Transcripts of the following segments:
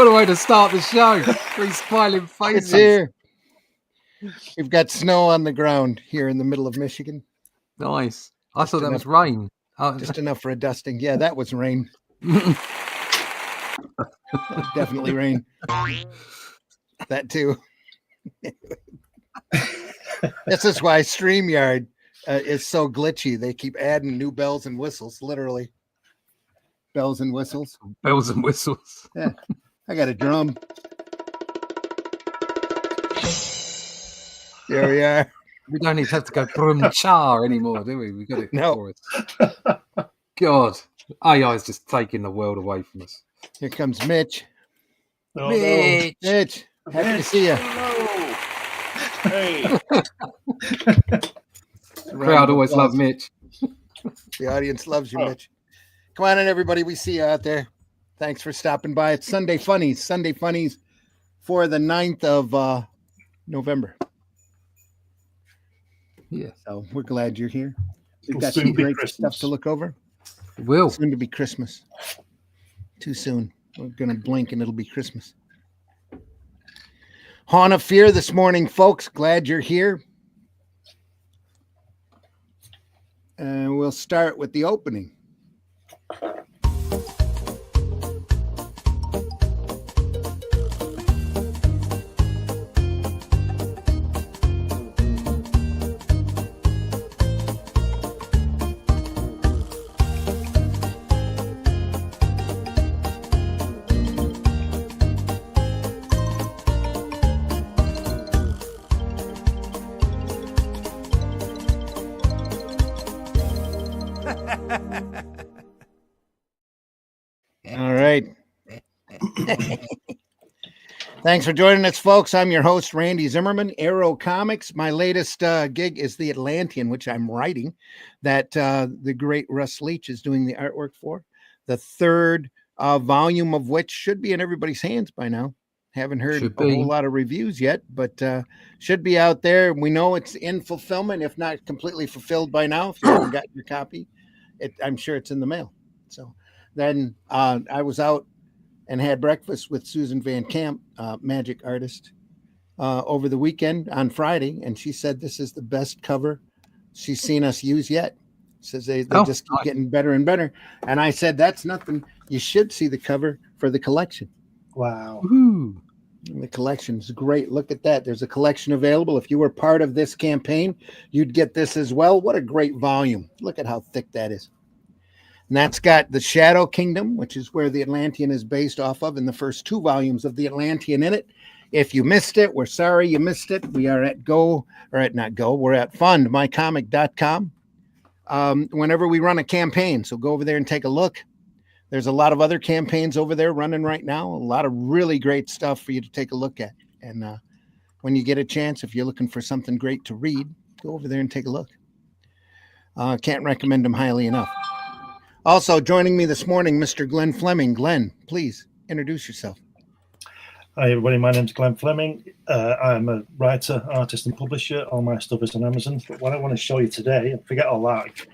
What a way to start the show. Three smiling faces. It's here. We've got snow on the ground here in the middle of Michigan. Nice. I thought that was rain. Just enough for a dusting. Yeah, that was rain. Definitely rain. That too. This is why StreamYard is so glitchy. They keep adding new bells and whistles, literally. Bells and whistles. Bells and whistles. Yeah. I got a drum. There we are. We don't even have to go brum cha anymore, do we? We got it for us. God, AI is just taking the world away from us. Here comes Mitch. Oh, Mitch. No. Mitch, happy to see you. Hello. Hey. The crowd always loves Mitch. The audience loves you, Mitch. Come on in, everybody. We see you out there. Thanks for stopping by. It's Sunday Funnies. Sunday Funnies for the 9th of November. Yeah. So we're glad you're here. We've got some great stuff to look over. It will. Soon to be Christmas. Too soon. We're going to blink and it'll be Christmas. Hawn of Fear this morning, folks. Glad you're here. And we'll start with the opening. All right. Thanks for joining us, folks. I'm your host, Randy Zimmerman, Arrow Comics. My latest gig is The Atlantean, which I'm writing, that the great Russ Leach is doing the artwork for. The third volume of which should be in everybody's hands by now. Haven't heard a whole lot of reviews yet, but should be out there. We know it's in fulfillment, if not completely fulfilled by now. If you haven't got your copy, I'm sure it's in the mail. So then I was out and had breakfast with Susan Van Camp, magic artist, over the weekend on Friday, and she said this is the best cover she's seen us use yet. Says they just keep getting better and better. And I said, that's nothing. You should see the cover for the collection. Wow. Woo-hoo. The collection is great. Look at that. There's a collection available. If you were part of this campaign, you'd get this as well. What a great volume. Look at how thick that is. And that's got the Shadow Kingdom, which is where the Atlantean is based off of, in the first 2 volumes of the Atlantean in it. If you missed it, we're sorry you missed it. We are at we're at fundmycomic.com. Whenever we run a campaign. So go over there and take a look. There's a lot of other campaigns over there running right now. A lot of really great stuff for you to take a look at. And when you get a chance, if you're looking for something great to read, go over there and take a look. Can't recommend them highly enough. Also joining me this morning, Mr. Glenn Fleming. Glenn, please introduce yourself. Hi, everybody. My name's Glenn Fleming. I'm a writer, artist, and publisher. All my stuff is on Amazon. But what I want to show you today, and forget all that,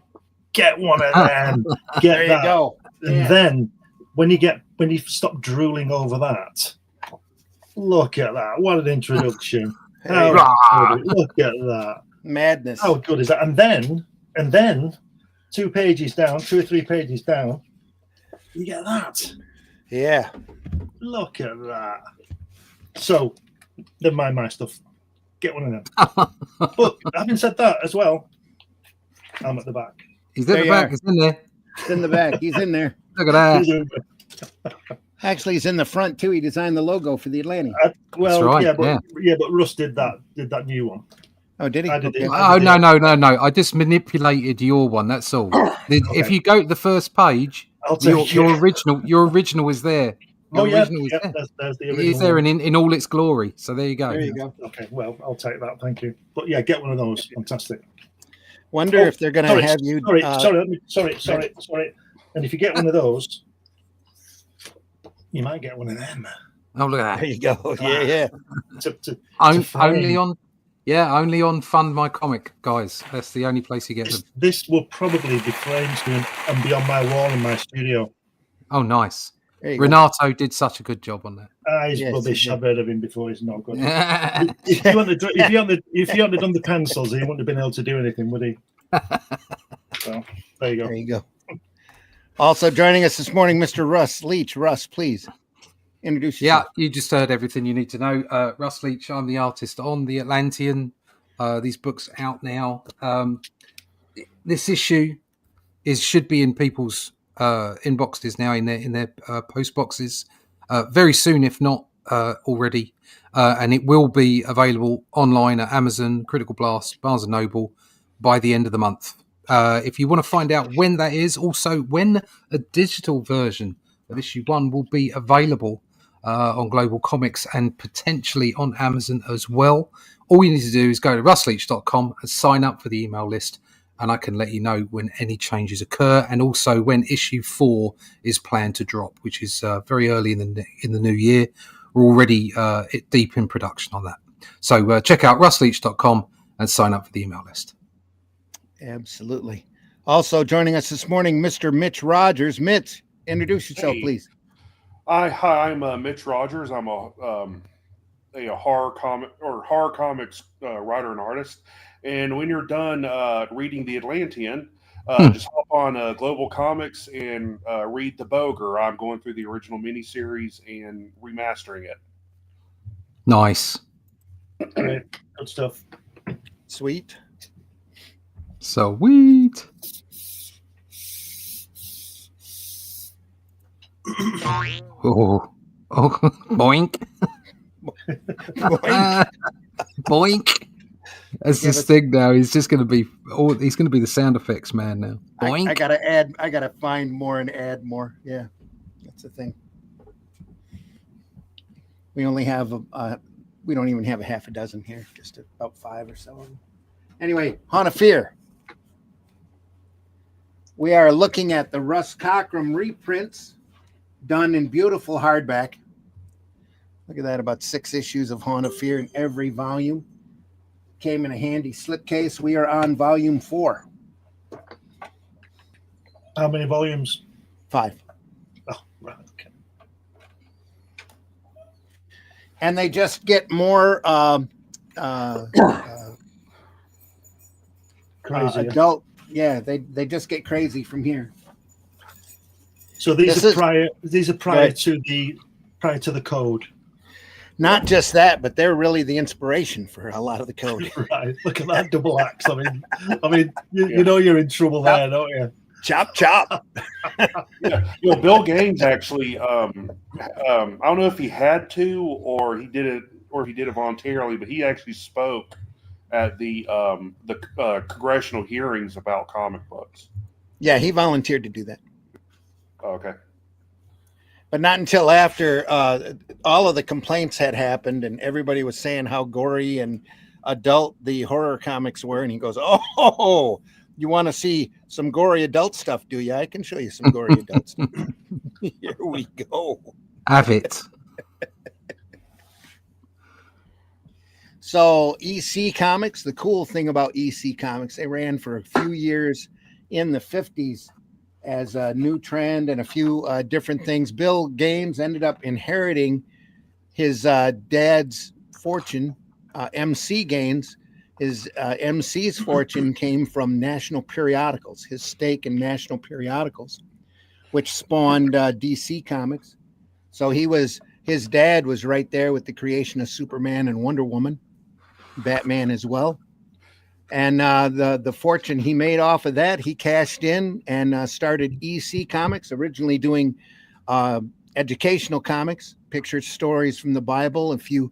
get one of them. Get there that. You go. And yeah. then when you stop drooling over that, look at that. What an introduction. Look at that. Madness. How good is that? And then 2 pages down, 2 or 3 pages down, you get that. Yeah. Look at that. So, never mind my stuff. Get one of them. But having said that as well, I'm at the back. He's at the back. He's in there. He's in the back. He's in there. Look at that. Actually, he's in the front too. He designed the logo for the Atlantean. Well, right, yeah, but Russ did that new one. Oh, did he? No. I just manipulated your one. That's all. Okay. If you go to the first page, your original is there. There's the original. It is there in all its glory. So there you go. There you go. Okay, well, I'll take that. Thank you. But yeah, get one of those. Fantastic. Wonder if they're going to have you. Sorry. And if you get one of those, you might get one of them. Oh, look at that. There you go. Yeah. Only on Fund My Comic, guys. That's the only place you get them. This will probably be framed and be on my wall in my studio. Oh, nice. There you go. Renato did such a good job on that. He's Yes, rubbish. he did. I've heard of him before. He's not good. Yeah. If you hadn't done the pencils, he wouldn't have been able to do anything, would he? So there you go. There you go. Also joining us this morning, Mr. Russ Leach. Russ, please introduce yourself. You just heard everything you need to know. Russ Leach, I'm the artist on the Atlantean. These books out now. This issue should be in people's inboxes now, in their post boxes very soon, if not already. And it will be available online at Amazon, Critical Blast, Barnes & Noble by the end of the month. If you want to find out when that is, also when a digital version of issue 1 will be available on Global Comics and potentially on Amazon as well, all you need to do is go to russleach.com and sign up for the email list, and I can let you know when any changes occur, and also when issue 4 is planned to drop, which is very early in the new year. We're already deep in production on that. So check out russleach.com and sign up for the email list. Absolutely. Also joining us this morning, Mr. Mitch Rogers. Mitch, introduce yourself, please. Hi, I'm Mitch Rogers. I'm a horror comics writer and artist. And when you're done reading The Atlantean, just hop on Global Comics and read The Boger. I'm going through the original miniseries and remastering it. Nice. Great. Good stuff. Sweet. Sweet. Oh, boink. Boink. Boink. That's this thing now. He's just going to be. Oh, he's going to be the sound effects man now. Boink. I gotta add. I gotta find more and add more. Yeah, that's the thing. We only have we don't even have a half a dozen here. Just about 5 or so of them. Anyway, Haunt of Fear. We are looking at the Russ Cockrum reprints, done in beautiful hardback. Look at that, about 6 issues of Haunt of Fear in every volume. Came in a handy slipcase. We are on volume 4. How many volumes? 5. Oh, right. Okay. And they just get more Crazy. adult. Yeah, they just get crazy from here. So these are prior right. to the code. Not just that, but they're really the inspiration for a lot of the code. Right. Look at that double axe. I mean, you know you're in trouble there, don't you? Chop, chop. Yeah. Bill Gaines actually. I don't know if he had to or he did it voluntarily, but he actually spoke at the congressional hearings about comic books. Yeah, he volunteered to do that. Okay. But not until after all of the complaints had happened and everybody was saying how gory and adult the horror comics were. And he goes, oh, you want to see some gory adult stuff, do you? I can show you some gory adult stuff. Here we go. Have it. So EC Comics, the cool thing about EC Comics, they ran for a few years in the 50s as a new trend and a few different things. Bill Gaines ended up inheriting his dad's fortune, MC Gaines. His MC's fortune came from National Periodicals, his stake in National Periodicals, which spawned DC Comics. So his dad was right there with the creation of Superman and Wonder Woman, Batman as well. And the fortune he made off of that, he cashed in and started EC Comics, originally doing educational comics, picture stories from the Bible, a few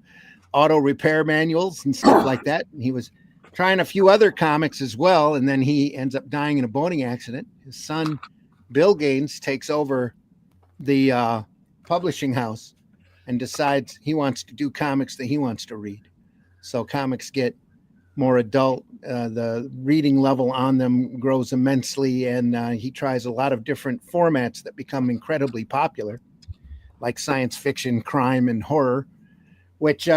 auto repair manuals and stuff like that. And he was trying a few other comics as well. And then he ends up dying in a boating accident. His son, Bill Gaines, takes over the publishing house and decides he wants to do comics that he wants to read. So comics get more adult. The reading level on them grows immensely, and he tries a lot of different formats that become incredibly popular, like science fiction, crime, and horror, which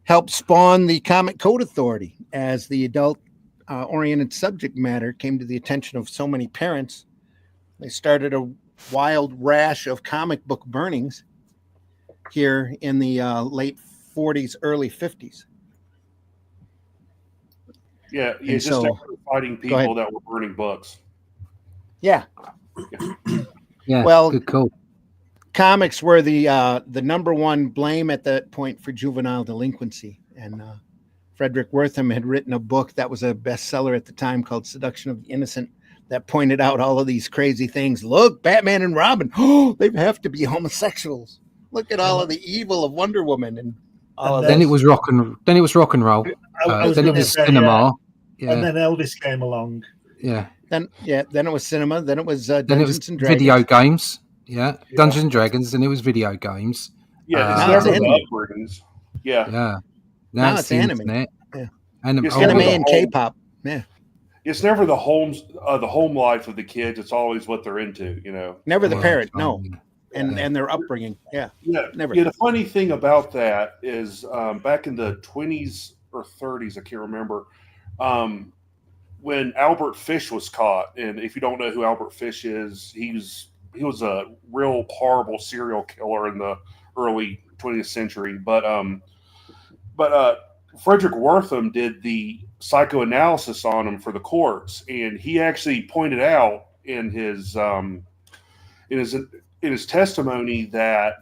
helped spawn the Comic Code Authority as the adult-oriented subject matter came to the attention of so many parents. They started a wild rash of comic book burnings here in the late 40s, early 50s. Yeah, And just so- after fighting Go ahead. people that were burning books. Yeah. Yeah. Well, good call. Comics were the number one blame at that point for juvenile delinquency. And Frederick Wortham had written a book that was a bestseller at the time called Seduction of the Innocent that pointed out all of these crazy things. Look, Batman and Robin, they have to be homosexuals. Look at all of the evil of Wonder Woman and all of Then that. it was rock and roll. I was Then it gonna was say, cinema. yeah. And Yeah. then Elvis came along. Yeah. Then it was cinema. Then it was Then it Dungeons was and Dragons. video games. Yeah. Dungeons and Dragons. Then it was video games. Yeah, it's Now never it's the anime. upbringings. Yeah. Yeah. Now it's it's the anime. internet. Yeah. Anime. It's oh, Anime never yeah. and the whole- K-pop. Yeah. It's never the home life of the kids. It's always what they're into, you know. Never the Yeah, parent. it's No. fine. And their upbringing. Yeah. Yeah, Never. Yeah, the funny thing about that is back in the 20s or 30s, I can't remember, when Albert Fish was caught. And if you don't know who Albert Fish is, he was a real horrible serial killer in the early 20th century. But Frederick Wortham did the psychoanalysis on him for the courts, and he actually pointed out in his testimony that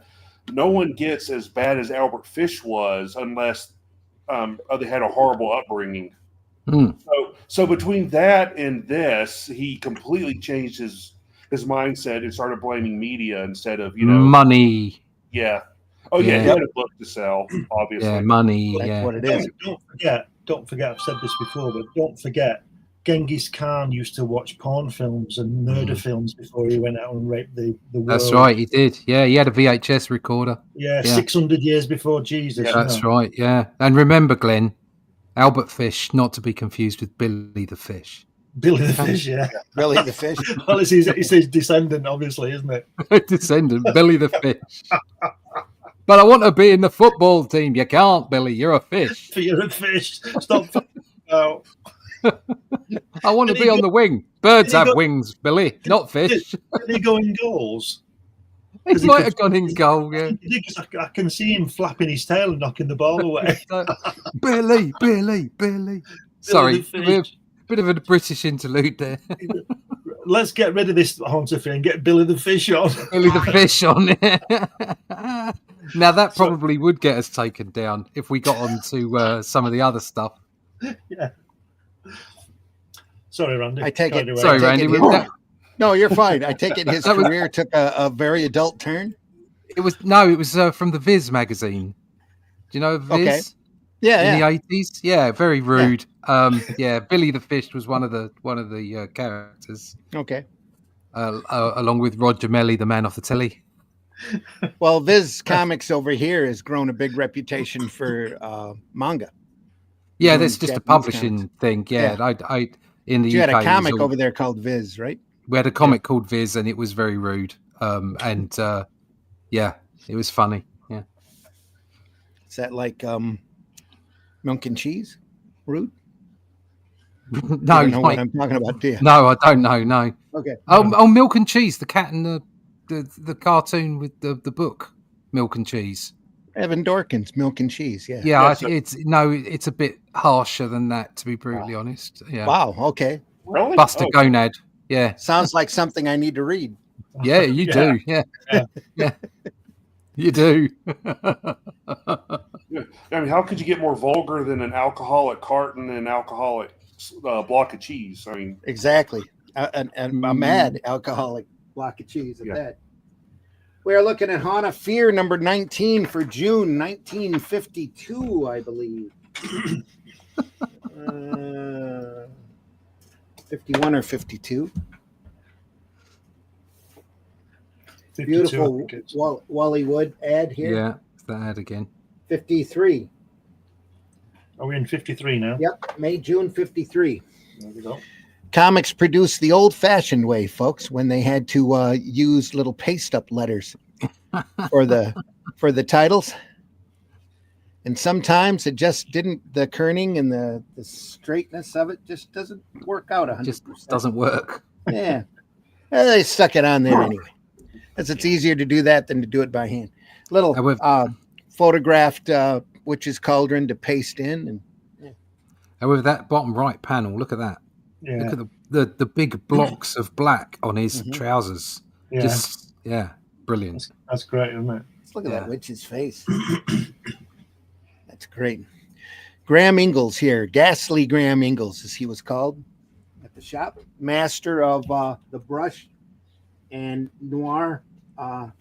no one gets as bad as Albert Fish was unless they had a horrible upbringing. Hmm. So between that and this, he completely changed his mindset and started blaming media instead of money. Yeah. Oh yeah, Yeah. he had a book to sell, obviously. Yeah, money. That's Yeah. what it is. Don't forget, I've said this before, but don't forget, Genghis Khan used to watch porn films and murder films before he went out and raped the world. That's right. He did. Yeah, he had a VHS recorder. Yeah, Yeah. 600 years before Jesus. Yeah, That's right. Yeah, and remember, Glenn, Albert Fish, not to be confused with Billy the Fish. Billy the Fish, yeah. Really, the fish. Well, it's his descendant, obviously, isn't it? Descendant, Billy the Fish. But I want to be in the football team. You can't, Billy. You're a fish. You're a fish. Stop. Oh. I want to Did be he on go- the wing. Birds did he have go- wings, Billy, not fish. Did he go in goals? He he might could- have gone in goal, yeah. Because I can see him flapping his tail and knocking the ball away. Billy. Sorry, Billy the Fish. bit of a British interlude there. Let's get rid of this haunter thing and get Billy the Fish on. Billy the Fish on it. Now that probably would get us taken down if we got on to some of the other stuff. Yeah. Sorry, Randy. I take Carried it- away. Sorry, take Randy. it was here. that- No, you're fine. I take it his That was- career took a very adult turn. It was from the Viz magazine. Do you know Viz? Okay. Yeah, In yeah. the 80s? Yeah, very rude. Yeah, Billy the Fish was one of the characters, Okay. along with Roger Melly, the man off the telly. Well, Viz Comics over here has grown a big reputation for manga. Yeah, Doing that's just a Japanese publishing comics. thing. Yeah, I in the You UK had a comic it was all- over there called Viz, right? we had a comic called Viz, and it was very rude. And yeah, it was funny. Yeah, Is that like milk and cheese? Rude? no, You don't know what mate, I'm talking about, do you? no, I don't know. No. Okay. Oh, Milk and Cheese, the cat and the cartoon with the book, Milk and Cheese. Evan Dorkin's Milk and Cheese, yeah. Yeah, so- it's a bit harsher than that, to be brutally honest. Yeah, Wow, okay. Really? Buster Oh, Gonad. Yeah, Sounds like something I need to read. yeah, you do. Yeah, yeah, you do. yeah. I mean, how could you get more vulgar than an alcoholic carton and alcoholic block of cheese? I mean, Exactly. And a mad alcoholic block of cheese at Yeah. that. We are looking at Hana Fear number 19 for June 1952, I believe. 51 or 52. 52, I Beautiful think it's. Wally Wood ad here. Yeah, it's that ad again. 53. Are we in 53 now? Yep, June 53. There we go. Comics produced the old-fashioned way, folks, when they had to use little paste-up letters for the titles, and sometimes it just didn't. The kerning and the straightness of it just doesn't work out 100%. Just doesn't work. Yeah, they stuck it on there anyway. As it's easier to do that than to do it by hand. Little However, photographed witch's cauldron to paste in. however, that bottom right panel, look at that. Yeah. Look at the big blocks of black on his trousers. Yeah. Brilliant. That's great, isn't it? Let's look at that witch's face. That's great. Graham Ingalls here, Ghastly Graham Ingalls, as he was called at the shop, master of the brush and noir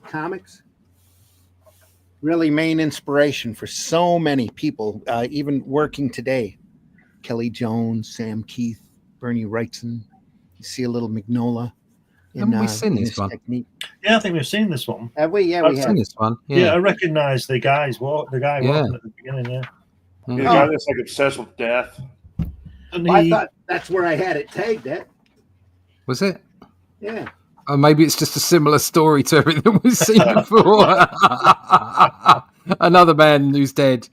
comics. Really main inspiration for so many people, even working today. Kelly Jones, Sam Keith, Bernie Wrightson. You see a little Magnola. Haven't we seen this one? Technique. Yeah, I think we've seen this one. Have we? Yeah, I've we have. seen this one. Yeah, I recognise the guy walking Yeah. at the beginning. Yeah. The guy that's like obsessed with death. And Well, I thought that's where I had it tagged at. Was it? Yeah. Maybe it's just a similar story to everything we've seen before. Another man who's dead.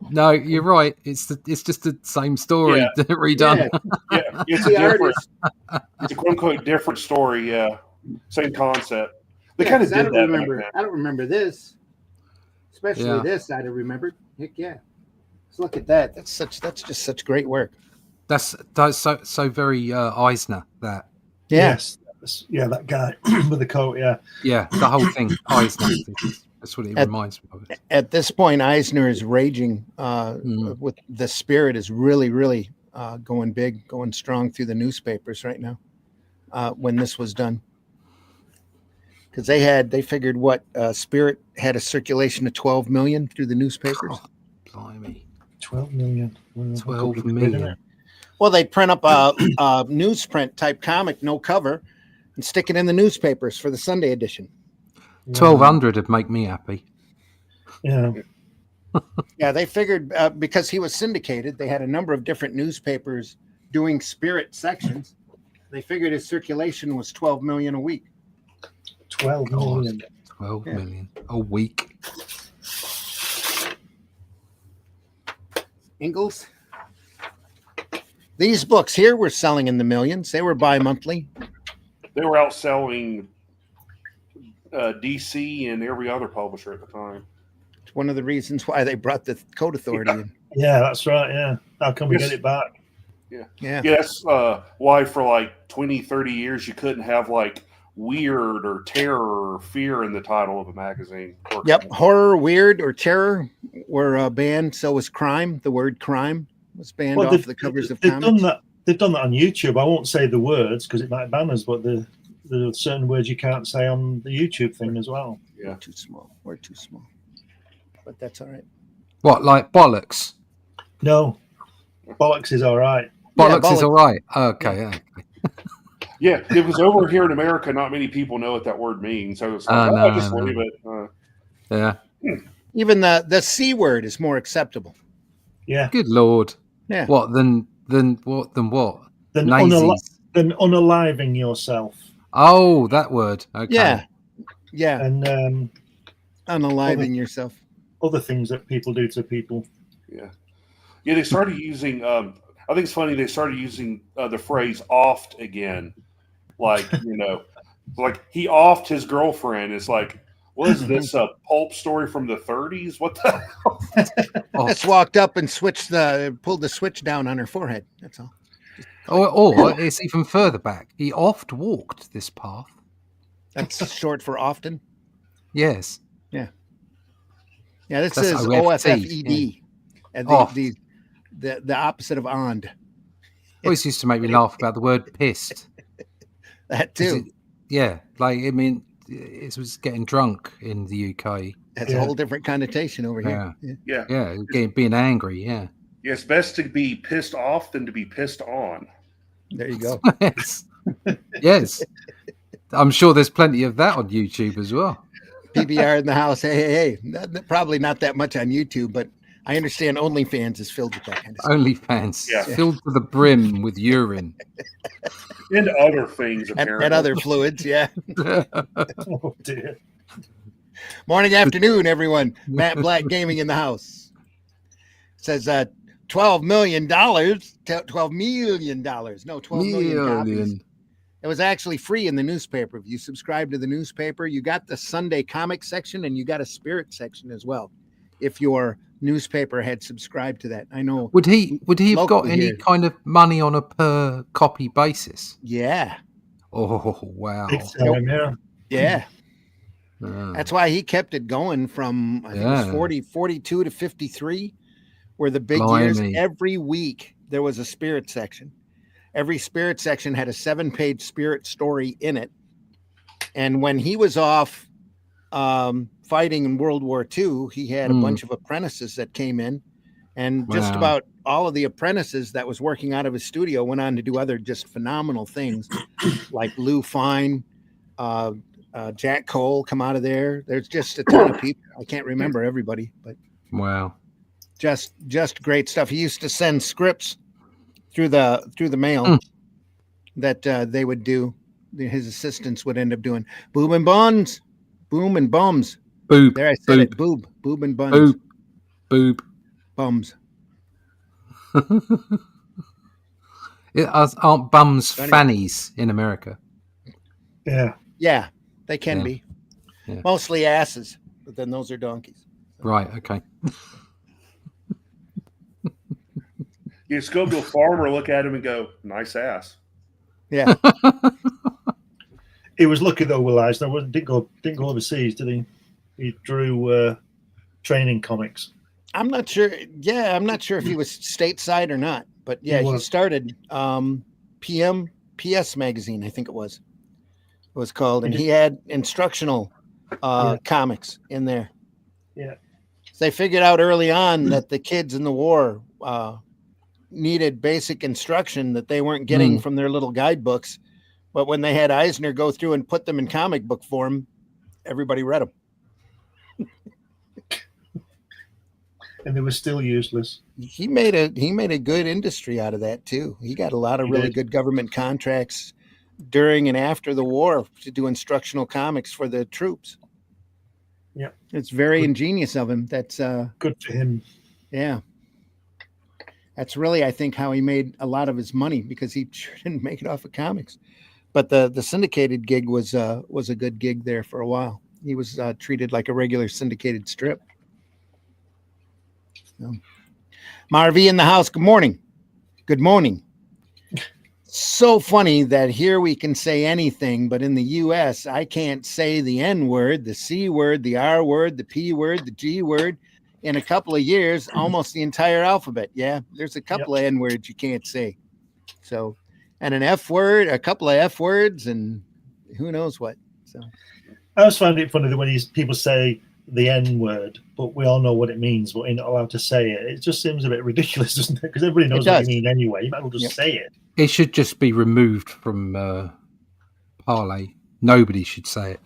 No, you're right. It's just the same story redone. Yeah, it's The a different. artist. It's a quote unquote different story. Yeah, same concept. They kind of 'cause did that. I don't remember this. Especially Yeah. this, I'd have remembered. Heck yeah. Let's look at that. That's just such great work. That's so very Eisner. That Yes. Yeah, that guy with the coat. Yeah. the whole thing Eisner. That's what it reminds me of. At this point, Eisner is raging with the spirit is really going big, going strong through the newspapers right now. When this was done, because they figured what Spirit had a circulation of 12 million through the newspapers. Oh, blimey, 12 million. 12 million. Well, they print up a newsprint type comic, no cover, and stick it in the newspapers for the Sunday edition. 1,200 would make me happy. Yeah. Yeah, they figured because he was syndicated, they had a number of different newspapers doing Spirit sections. They figured his circulation was 12 million a week. 12 million. 12 million a week. Ingalls. These books here were selling in the millions. They were bi-monthly. They were outselling DC and every other publisher at the time. It's one of the reasons why they brought the Code Authority in. Yeah, that's right. Yeah. How can we get it back? Yeah. Yes, why for like 20, 30 years you couldn't have like weird or terror or fear in the title of a magazine. Yep. Horror, weird, or terror were banned. So was crime. The word crime was banned off the covers of comics. They've done that on YouTube. I won't say the words because it might ban us, but there are certain words you can't say on the YouTube thing as well. Yeah. Too small. We're too small. But that's all right. What, like bollocks? No. Bollocks is all right. Bollocks is all right. Okay. Yeah, it was over here in America. Not many people know what that word means, so it's like, just leave it. Yeah. Even the C word is more acceptable. Yeah. Good Lord. Yeah. What then what? Then Nazis. unaliving yourself. Oh, that word. Okay. Yeah. Yeah. And Unaliving yourself. other things that people do to people. Yeah, they started using. I think it's funny they started using the phrase "offed" again, like like he offed his girlfriend. It's like, what is this, a pulp story from the 30s? What the hell? Just walked up and pulled the switch down on her forehead. That's all. Or it's even further back. He oft walked this path. That's short for often. Yes. Yeah, this That's is OFT. OFFED. And Oft. the opposite of ond. Always used to make me laugh about the word pissed. That too. It was getting drunk in the UK. That's a whole different connotation over here. Yeah. Being angry. Yeah. Yeah, it's best to be pissed off than to be pissed on. There you go. Yes. I'm sure there's plenty of that on YouTube as well. PBR in the house. Hey. Probably not that much on YouTube, but I understand OnlyFans is filled with that kind of stuff. OnlyFans. Yeah. Filled to the brim with urine. And other things, apparently. And other fluids, yeah. Oh, dear. Morning, afternoon, everyone. Matt Black Gaming in the house. Says $12 million. $12 million. No, 12 million copies. It was actually free in the newspaper. If you subscribe to the newspaper, you got the Sunday comic section and you got a spirit section as well. If your newspaper had subscribed to that, I know. Would he have got locally any here- kind of money on a per copy basis? Yeah, Oh wow! Big time, yeah. yeah. Ah. That's why he kept it going from I think it was Yeah. 42 to 53 were the big Blimey. years. Every week there was a spirit section. Every spirit section had a 7-page spirit story in it. And when he was off fighting in World War II, he had a bunch of apprentices that came in, and just Wow. about all of the apprentices that was working out of his studio went on to do other just phenomenal things, like Lou Fine, Jack Cole come out of there. There's just a ton of people. I can't remember everybody, but Wow. just great stuff. He used to send scripts through the mail that they would do. His assistants would end up doing boob and buns, boom and bums. Boob. There, I said boob, it. Boob and buns, boob. bums. Aren't bums Funny. fannies in America? Yeah. Yeah, they can Yeah. be. Yeah. Mostly asses, but then those are donkeys. Right. Okay. You just go to a farmer, look at him, and go, "Nice ass." Yeah, He was lucky though, Will Eisner. Didn't go overseas, did he? He drew training comics. I'm not sure. Yeah, I'm not sure if he was stateside or not, but yeah, He he was. started PS magazine, I think it was called, and He he had instructional comics in there. Yeah. So they figured out early on that the kids in the war needed basic instruction that they weren't getting from their little guidebooks, but when they had Eisner go through and put them in comic book form, everybody read them. And they were still useless. He made a good industry out of that too. He got a lot of He really did. good government contracts during and after the war to do instructional comics for the troops. Yeah. It's very Good. ingenious of him. That's Good for him. yeah. That's really, I think, how he made a lot of his money, because he sure didn't make it off of comics. But the syndicated gig was a good gig there for a while. He was treated like a regular syndicated strip. So. Marvy in the house. Good morning. Good morning. So funny that here we can say anything, but in the U.S., I can't say the N word, the C word, the R word, the P word, the G word. In a couple of years, almost the entire alphabet. Yeah, there's a couple of N words you can't say. So, and an F word, a couple of F words, and who knows what. So, I always find it funny that when people say the N word, but we all know what it means, but we're not allowed to say it. It just seems a bit ridiculous, doesn't it? Because everybody knows what you mean anyway. You might as well just say it. It should just be removed from parlay. Nobody should say it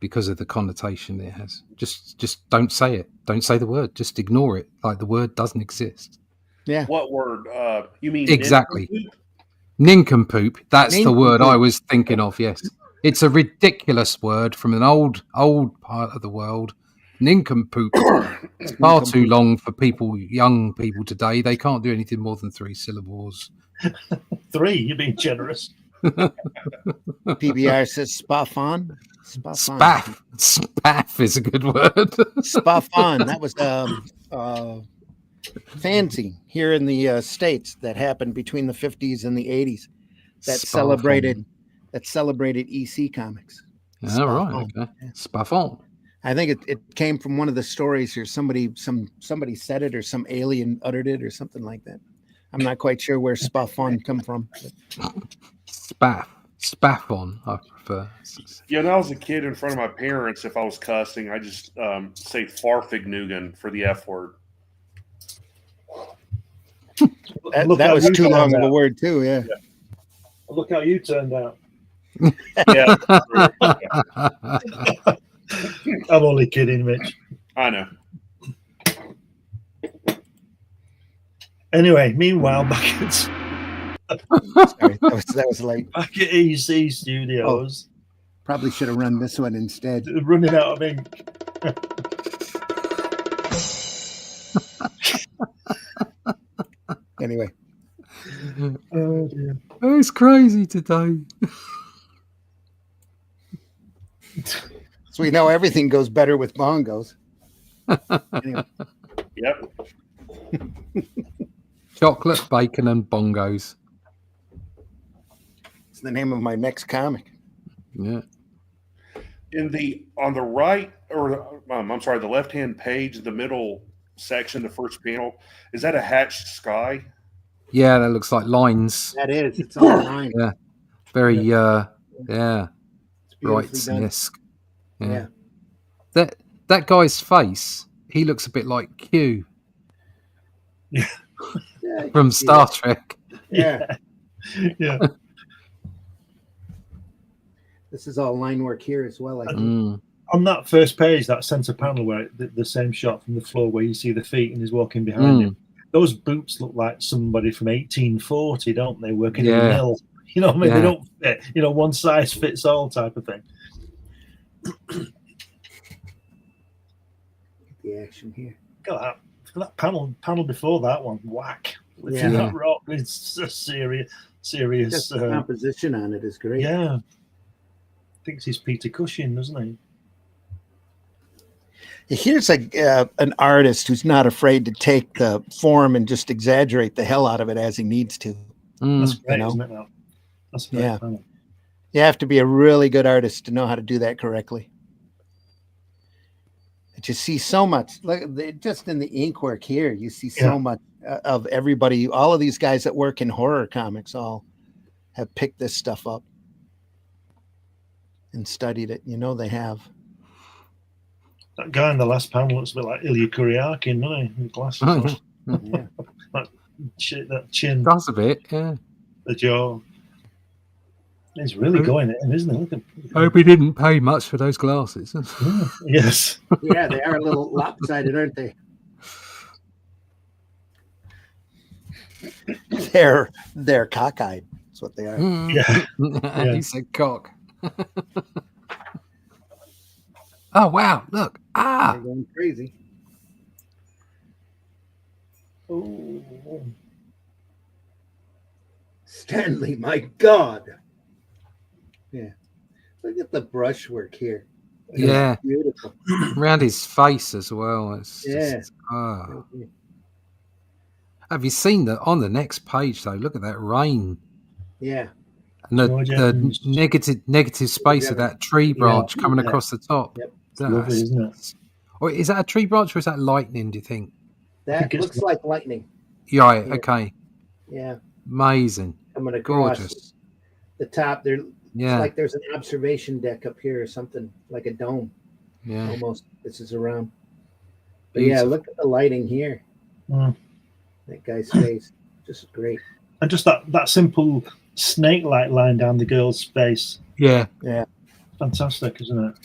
because of the connotation it has. Just don't say it. Don't say the word. Just ignore it. Like the word doesn't exist. yeah. What word? You mean Exactly. nincompoop? Nincompoop. That's the word I Nincompoop. was thinking of. Yes, it's a ridiculous word from an old part of the world. Nincompoop. It's far too long for young people today. They can't do anything more than 3 syllables. 3, you're being generous. PBR says spaffon. Spaff. Spaff is a good word. Spaffon. That was fancy here in the States that happened between the 50s and the 80s that celebrated EC comics. All right. Okay. Spaffon. I think it came from one of the stories here. Somebody said it, or some alien uttered it, or something like that. I'm not quite sure where spaffon come from. Spaffon, I prefer. Yeah, when I was a kid in front of my parents, if I was cussing, I just say farfignugan for the F word. That Look how was you too turned long of a out. word too. Yeah. Look how you turned out. Yeah, I'm only kidding, Mitch. I know. Anyway, meanwhile, back Sorry, that was late. at EC Studios, Probably should have run this one instead. running out of ink. Anyway, Oh, dear. Oh, it's crazy today. So we know everything goes better with bongos. Anyway, Yep. Chocolate, bacon, and bongos. it's the name of my next comic. Yeah. On the right, or I'm sorry, the left-hand page, the middle section, the first panel, is that a hatched sky? Yeah, that looks like lines. That is. It's all mine. Yeah. Very, yeah, It's beautifully done. Wrights-esque. Yeah. That guy's face, he looks a bit like Q Yeah, I from can see Star that. Trek. Yeah. Yeah. This is all line work here as well, I think. Mm. On that first page, that center panel where the same shot from the floor where you see the feet and he's walking behind him, those boots look like somebody from 1840, don't they? Working in a mill. You know what I mean? Yeah. They don't fit, one size fits all type of thing. The action here. Look at that panel before that one. Whack. Yeah. That rock is a serious. Just the composition on it is great. Yeah. Thinks he's Peter Cushing, doesn't he? Here's an artist who's not afraid to take the form and just exaggerate the hell out of it as he needs to. That's great, You know? isn't it? Now? That's great. Yeah. You have to be a really good artist to know how to do that correctly. But you see so much, just in the ink work here, you see so much of everybody. All of these guys that work in horror comics all have picked this stuff up and studied it. You know they have. That guy in the last panel looks a bit like Ilya Kuryakin, doesn't he? With glasses. Yeah. That chin, Does a bit, yeah. the jaw. He's really going in, isn't he? Look at, I hope he didn't pay much for those glasses. yes. Yeah, they are a little lopsided, aren't they? They're cockeyed. That's what they are. Yeah. He said cock. Oh, wow. Look. They're going crazy. Oh. Stanley, my God. Yeah. Look at the brushwork here. Yeah. It's beautiful. Around his face as well. It's Yeah. just, Have you seen that on the next page, though? Look at that rain. Yeah. And the negative space of that tree branch coming across the top. Yep. Lovely, isn't it? Or is that a tree branch or is that lightning, do you think? That looks like lightning. Yeah, right, okay. Yeah. Amazing. Coming across Gorgeous. the top there. Yeah. It's like there's an observation deck up here or something, like a dome. Yeah. Almost. This is around. But yeah, look at the lighting here. That guy's face. Just great. And just that simple snake-like line down the girl's face. Yeah. Yeah. Fantastic, isn't it?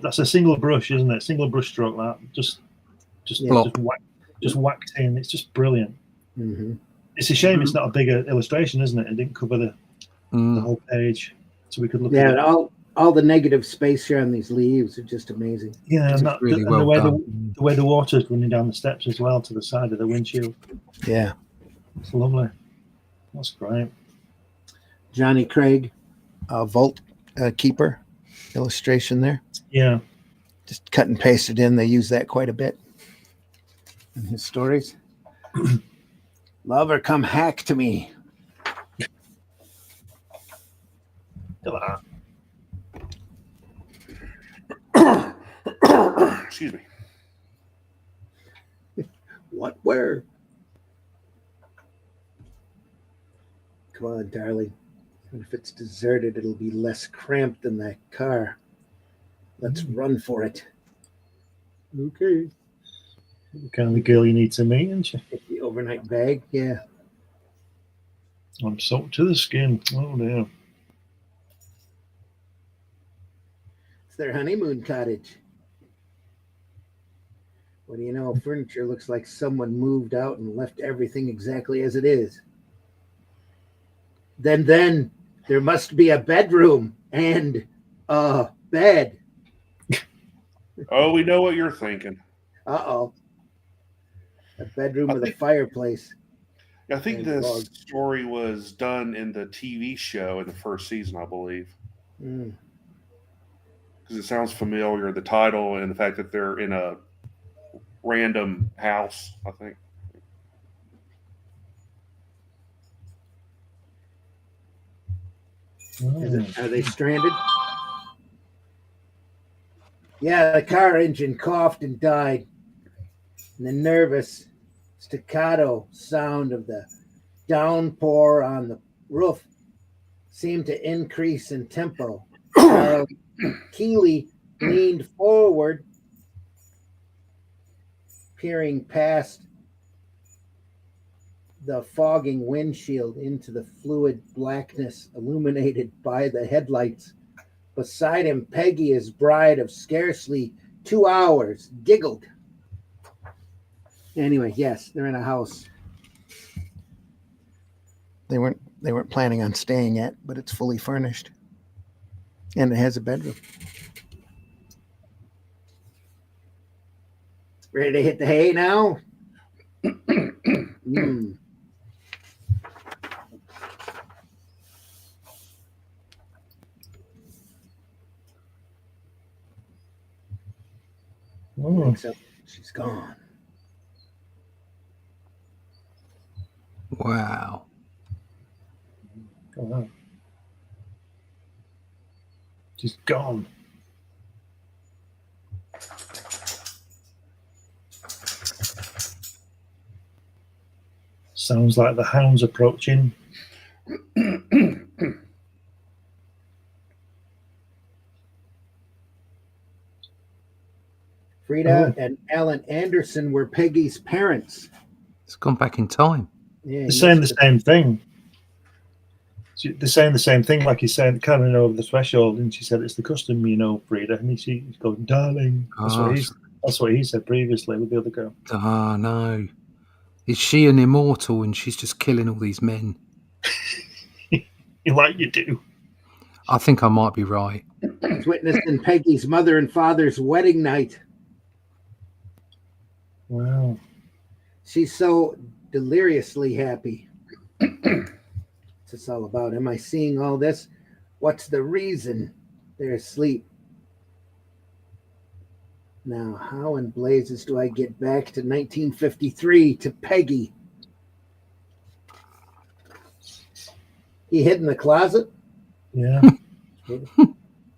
That's a single brush, isn't it? Single brush stroke, that just whacked in. It's just brilliant. Mm-hmm. It's a shame it's not a bigger illustration, isn't it? It didn't cover the whole page, so we could look at it. all the negative space here on these leaves are just amazing. Yeah, and really the well way done. the way the water's running down the steps as well to the side of the windshield. Yeah. It's lovely. That's great. Johnny Craig, Vault Keeper illustration there. Yeah. Just cut and pasted in. They use that quite a bit in his stories. Lover, come hack to me. Look at that. Excuse me. What? Where? Come on, darling. Even if it's deserted, it'll be less cramped than that car. Let's run for it. Okay. The kind of girl you need to meet, isn't she? Take the overnight bag. Yeah. I'm soaked to the skin. Oh dear. It's their honeymoon cottage. What do you know? Furniture looks like someone moved out and left everything exactly as it is. Then there must be a bedroom and a bed. Oh, we know what you're thinking. Uh-oh. A bedroom with a fireplace. I think And this dog. story was done in the TV show in the first season, I believe. Mm. Because it sounds familiar, the title and the fact that they're in a random house, I think. Are they stranded? Yeah, the car engine coughed and died. And the nervous staccato sound of the downpour on the roof seemed to increase in tempo. Keeley leaned forward, peering past the fogging windshield into the fluid blackness illuminated by the headlights. Beside him, Peggy, his bride of scarcely 2 hours, giggled. Anyway, yes, they're in a house. They weren't planning on staying at, but it's fully furnished. And it has a bedroom. Ready to hit the hay now? Mm. So she's gone. Wow. Wow. She's gone. Sounds like the hound's approaching. Frida and Alan Anderson were Peggy's parents. It's gone back in time. Yeah, They're saying the same thing. They're saying the same thing, like he's saying, coming over the threshold, and she said, "It's the custom, you know, Frida." And he's going, "Darling." That's what he said previously with the other girl. Oh, no. Is she an immortal and she's just killing all these men? Like you do. I think I might be right. It's witnessing Peggy's mother and father's wedding night. Wow. She's so deliriously happy. What's this all about? Am I seeing all this? What's the reason they're asleep? Now, how in blazes do I get back to 1953 to Peggy? He hid in the closet? Yeah.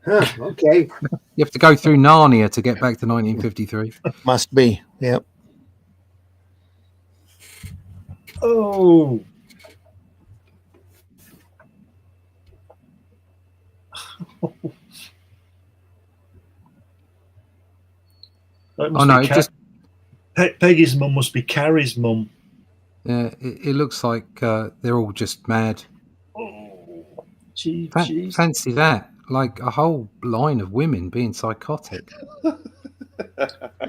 Huh, okay. You have to go through Narnia to get back to 1953. Must be, yep. Oh. Oh, no, Peggy's mum must be Carrie's mum. Yeah, it looks like they're all just mad. Oh, fancy that. Like a whole line of women being psychotic.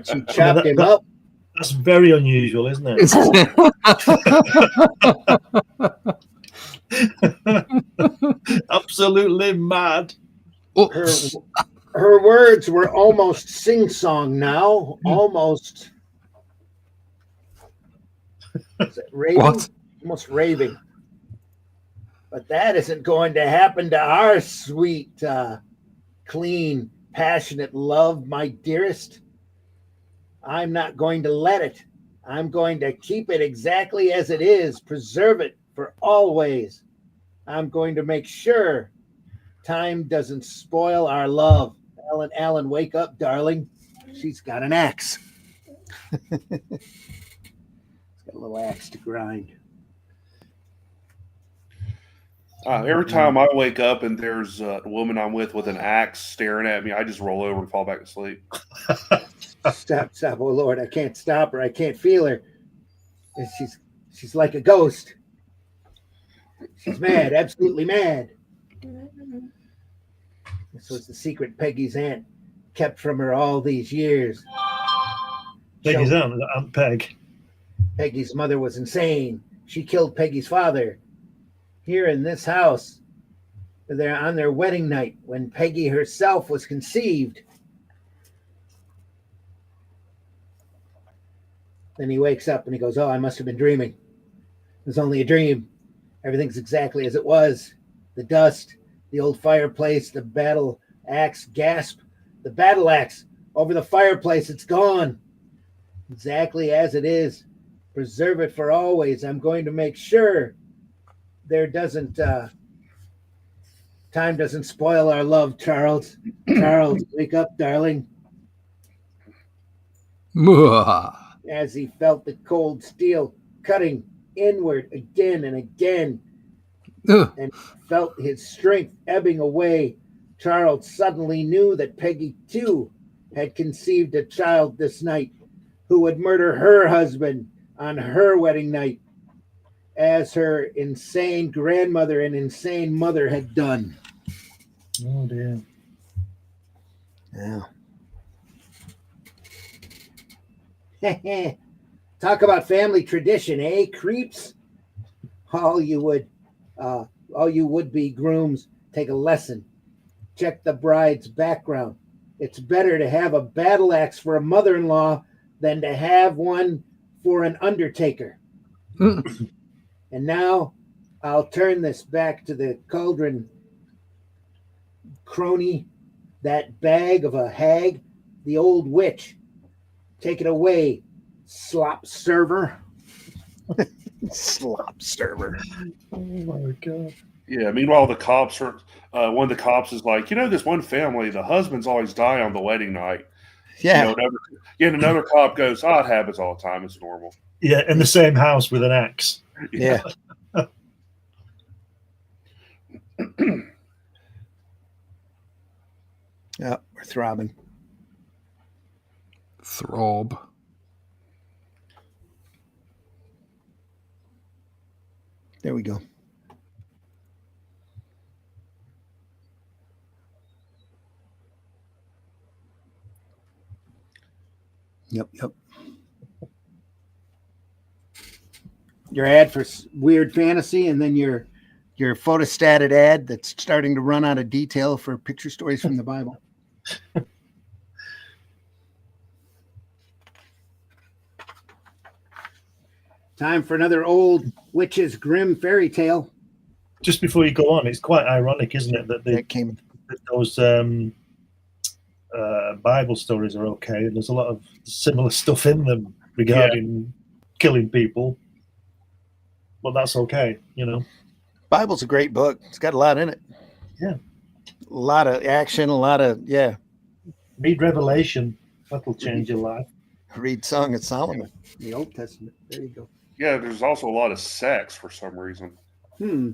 She chopped him up. That's very unusual, isn't it? Absolutely mad. Her words were almost sing-song now. Almost. Is it raving? What? Almost raving. But that isn't going to happen to our sweet, clean, passionate love, my dearest. I'm not going to let it. I'm going to keep it exactly as it is, preserve it for always. I'm going to make sure time doesn't spoil our love. Alan, wake up, darling. She's got an axe. She's got a little axe to grind. Every time I wake up and there's a woman I'm with an axe staring at me, I just roll over and fall back to sleep. Stop. Oh, Lord, I can't stop her. I can't feel her. And she's like a ghost. She's mad, absolutely mad. This was the secret Peggy's aunt kept from her all these years. Peggy's Aunt Peg. Peggy's mother was insane. She killed Peggy's father. Here in this house, they're on their wedding night when Peggy herself was conceived. Then he wakes up and he goes, "Oh, I must have been dreaming." was only a dream. Everything's exactly as it was. The dust, the old fireplace, the battle axe, gasp. The battle axe over the fireplace, it's gone. Exactly as it is. Preserve it for always. I'm going to make sure there doesn't time doesn't spoil our love, Charles. Charles, wake up, darling. As he felt the cold steel cutting inward again and again, and felt his strength ebbing away, Charles suddenly knew that Peggy, too, had conceived a child this night who would murder her husband on her wedding night, as her insane grandmother and insane mother had done. Oh, dear. Yeah. Talk about family tradition, eh, creeps? All you would-be grooms, take a lesson. Check the bride's background. It's better to have a battle axe for a mother-in-law than to have one for an undertaker. And now I'll turn this back to the cauldron crony, that bag of a hag, the old witch. Take it away, slop server. Slop server. Oh my God. Yeah. Meanwhile, the cops are. One of the cops is like, this one family, the husbands always die on the wedding night. Yeah. Another cop goes, it happens all the time. It's normal. Yeah, in the same house with an axe. Yeah. Yeah, we're throbbing. Throb. There we go. Yep. Your ad for Weird Fantasy, and then your photostated ad that's starting to run out of detail for picture stories from the Bible. Time for another old witch's grim fairy tale. Just before you go on, it's quite ironic, isn't it, that those Bible stories are okay. There's a lot of similar stuff in them regarding killing people, but that's okay, Bible's a great book. It's got a lot in it. Yeah. A lot of action, a lot of, Read Revelation. That'll change your life. Read Song of Solomon. The Old Testament. There you go. Yeah, there's also a lot of sex for some reason. A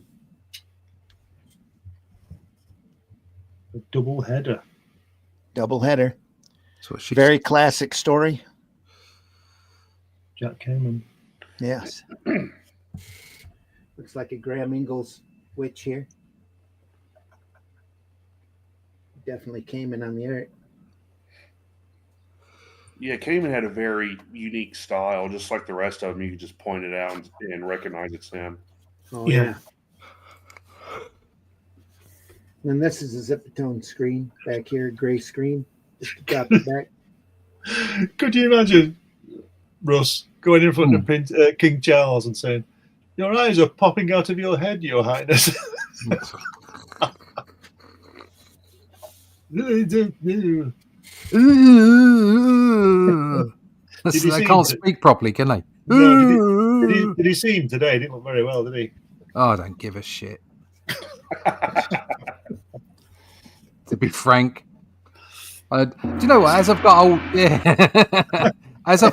double header. Very classic story. Jack Kamen. Yes. Looks like a Graham Ingalls witch here. Definitely came in on the art. Yeah, Kamen had a very unique style, just like the rest of them. You could just point it out and recognize it's him. Oh, yeah. And this is a Zipatone screen back here, gray screen. Just to drop it back. Could you imagine Russ going in front of King Charles and saying, "Your eyes are popping out of your head, Your Highness." They can't speak properly, can they? No, did he see him today? He didn't look very well, did he? Oh, I don't give a shit. To be frank, do you know what? As I've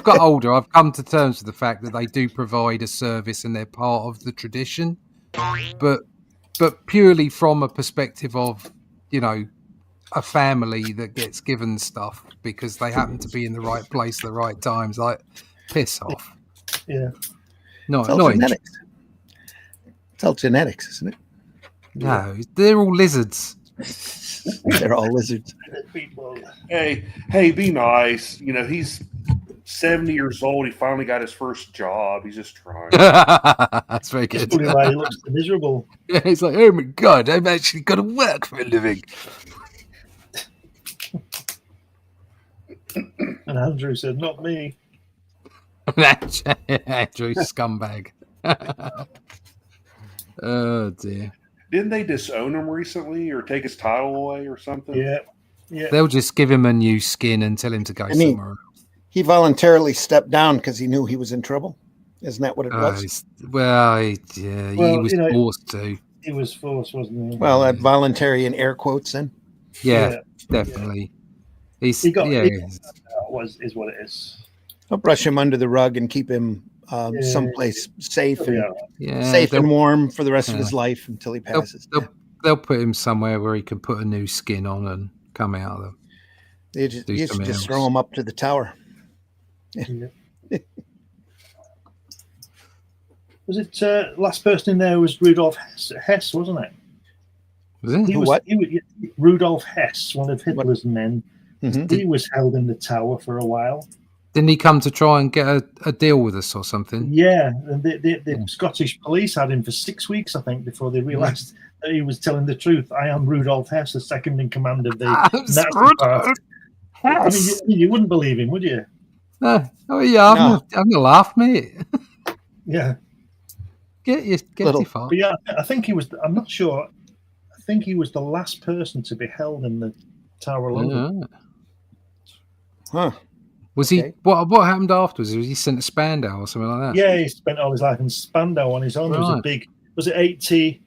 got older, I've come to terms with the fact that they do provide a service and they're part of the tradition, but purely from a perspective of a family that gets given stuff because they happen to be in the right place at the right times. Like, piss off. Yeah. No, it's all genetics. It's all genetics, isn't it? No, they're all lizards. They're all lizards. Hey, be nice. He's 70 years old. He finally got his first job. He's just trying. That's very good. That's probably why he looks miserable. Yeah, he's like, oh my God, I've actually got to work for a living. And Andrew said, "Not me." Andrew, scumbag. Oh dear. Didn't they disown him recently or take his title away or something? Yeah. Yeah. They'll just give him a new skin and tell him to go And he- somewhere else. He voluntarily stepped down because he knew he was in trouble. Isn't that what it was? He Well, was you know, forced to. He was forced, wasn't he? Well, voluntary in air quotes then. Yeah, definitely. He's He got- yeah. he- is what it is. I'll brush him under the rug and keep him someplace safe and safe and warm for the rest of his life until he passes. They'll put him somewhere where he can put a new skin on and come out of them. You should just throw him up to the tower. Yeah. Was it last person in there was Rudolf Hess, wasn't it? Was it? He was, Rudolf Hess, one of Hitler's men. Mm-hmm. He was held in the tower for a while. Didn't he come to try and get a deal with us or something? Yeah, and the Scottish police had him for 6 weeks, I think, before they realised that he was telling the truth. I am Rudolf Hess, the second in command of the Nazi Party. I mean, you wouldn't believe him, would you? No. Oh yeah, I'm gonna laugh, mate. Yeah. Get your fart. But yeah, I think he was. I'm not sure. I think he was the last person to be held in the Tower of London. Huh. Was he? What happened afterwards? Was he sent to Spandau or something like that? Yeah, he spent all his life in Spandau on his own. There was a big. Was it 80?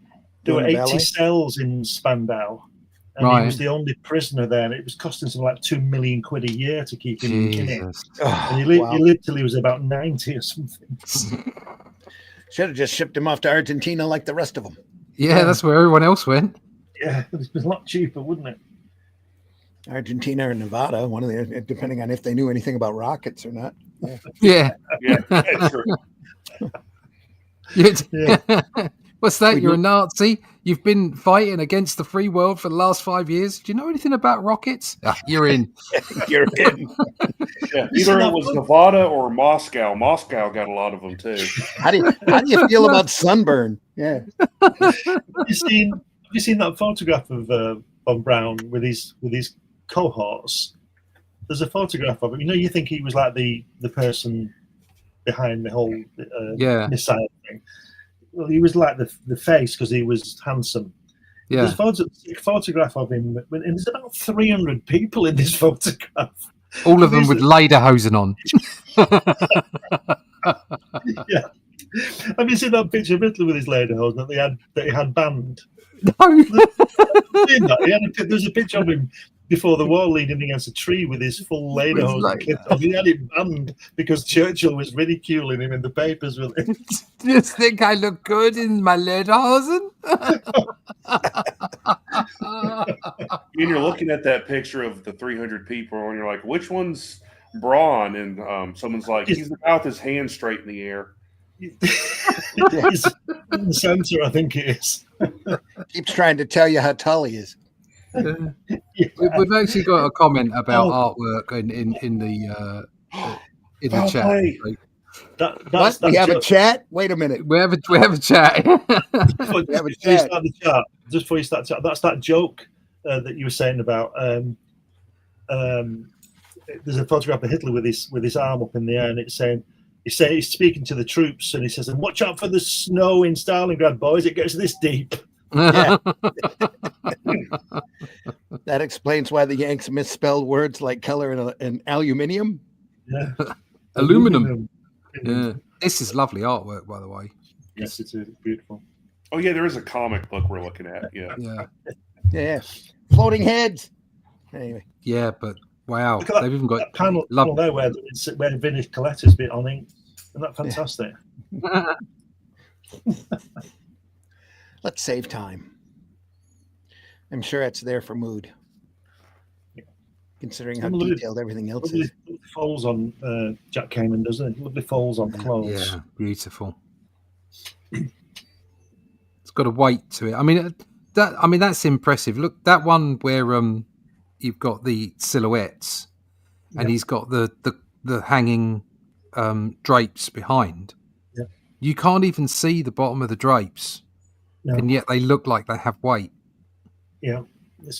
There were 80 cells in Spandau, and he was the only prisoner there. And it was costing something like £2 million a year to keep him in it. And he lived till he was about 90 or something. Should have just shipped him off to Argentina like the rest of them. Yeah, that's where everyone else went. Yeah, it was a lot cheaper, wouldn't it? Argentina or Nevada, one of the, depending on if they knew anything about rockets or not. Yeah. True. What's that? You're a Nazi? You've been fighting against the free world for the last 5 years? Do you know anything about rockets? You're in. You're in. Yeah, either it was Nevada or Moscow. Moscow got a lot of them too. How do you feel about sunburn? Yeah. Have you seen that photograph of Von Braun with his cohorts? There's a photograph of him. You think he was like the person behind the whole missile thing. Well, he was like the face because he was handsome. Yeah. There's a photograph of him, and there's about 300 people in this photograph. All of them with lederhosen on. Yeah. Have you seen that picture of Hitler with his lederhosen that he had banned? No. There's a picture of him before the war leaning against a tree with his full lederhosen clipped off. He had it banned because Churchill was ridiculing him in the papers with it. Do you think I look good in my lederhosen? And you're looking at that picture of the 300 people, and you're like, which one's Braun? And someone's like, he's about his hand straight in the air. He's in the center, I think it is. Keeps trying to tell you how tall he is. We've actually got a comment about artwork in the chat. We have a chat. Wait a minute. We have a chat. Just before you start chat, that's that joke that you were saying about. There's a photograph of Hitler with his arm up in the air, and it's saying he's speaking to the troops, and he says, "And watch out for the snow in Stalingrad, boys. It gets this deep." Yeah. That explains why the Yanks misspelled words like color and aluminium. Yeah. Aluminum. Yeah. This is lovely artwork, by the way. Yes, it's beautiful. Oh yeah, there is a comic book we're looking at. Yeah. Floating heads. Anyway. Yeah, but wow, they've even got panel there where Vinnie Coletta's been on ink. Isn't that fantastic? Let's save time. I'm sure it's there for mood. Considering how detailed everything else is. Folds on Jack Kamen, doesn't it? Lovely folds on clothes. Yeah, beautiful. It's got a weight to it. I mean, that's impressive. Look, that one where you've got the silhouettes, and he's got the hanging drapes behind. Yeah. You can't even see the bottom of the drapes, and yet they look like they have weight. Yeah,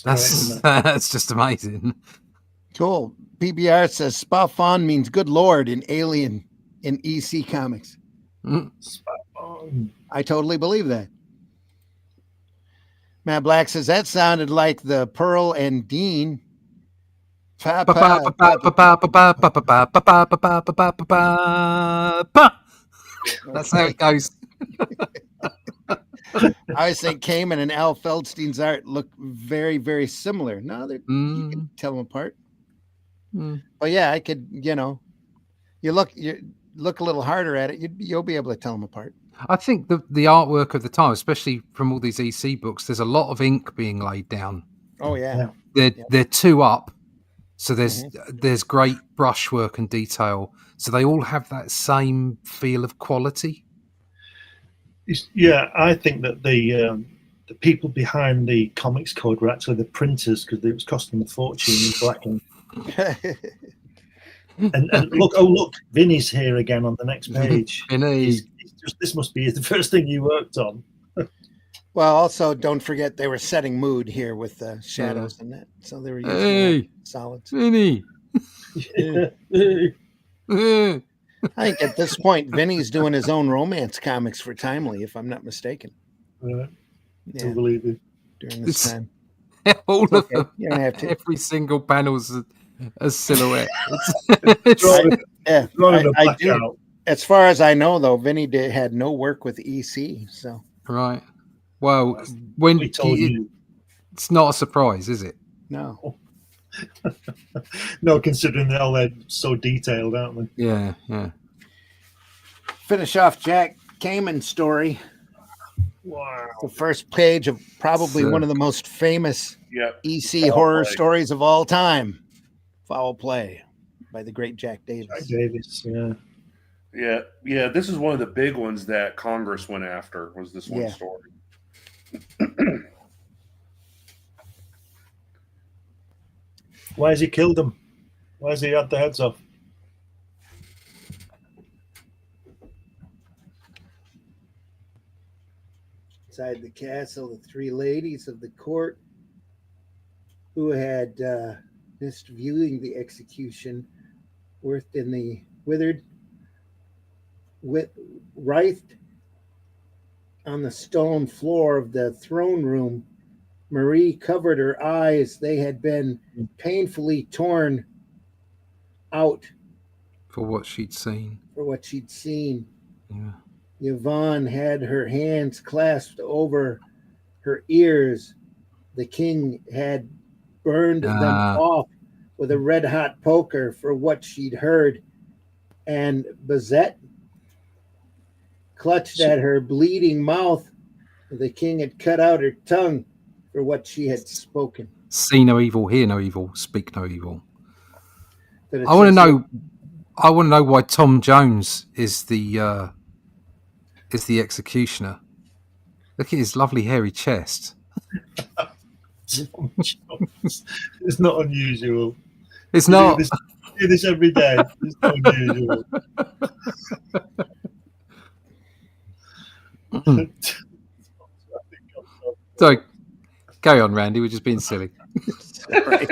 that's just amazing. Cool. PBR says Spafon means good lord in Alien in EC Comics. Spafon. I totally believe that. Matt Black says that sounded like the Pearl and Dean. That's how it goes. I always think Kamen and Al Feldstein's art look very, very similar. No, you can tell them apart. But yeah, I could, you look a little harder at it, you'll be able to tell them apart. I think the artwork of the time, especially from all these EC books, there's a lot of ink being laid down. Oh yeah. They're two up, so there's great brushwork and detail. So they all have that same feel of quality. Yeah, I think that the people behind the comics code were actually the printers, because it was costing a fortune in blacking. and look, Vinny's here again on the next page. Vinny. This must be the first thing you worked on. Well, also don't forget they were setting mood here with the shadows and that, so they were using solids. Vinny. I think at this point Vinny's doing his own romance comics for Timely, if I'm not mistaken. Right. Yeah, I believe it. during this time. All of them. You don't have to. Every single panel's a silhouette. I do. As far as I know, though, Vinny had no work with EC. So right. Well, when we told you, it's not a surprise, is it? No. No, considering they're all so detailed, aren't they? Yeah. Finish off Jack Kamen's story. Wow. The first page of probably one of the most famous EC horror stories of all time. Foul Play by the great Jack Davis. Jack Davis, yeah. Yeah. This is one of the big ones that Congress went after. Was this one story? Why has he killed them? Why has he had the heads off? Inside the castle, the three ladies of the court who had missed viewing the execution writhed in the writhed on the stone floor of the throne room. Marie covered her eyes. They had been painfully torn out For what she'd seen. Yeah. Yvonne had her hands clasped over her ears. The king had burned them off with a red-hot poker for what she'd heard. And Bazette clutched at her bleeding mouth. The king had cut out her tongue for what she had spoken. See no evil, hear no evil, speak no evil. I want to know why Tom Jones is the executioner. Look at his lovely hairy chest. It's not unusual. It's not. Do this every day. It's not unusual. Sorry, carry on, Randy. We're just being silly. Okay.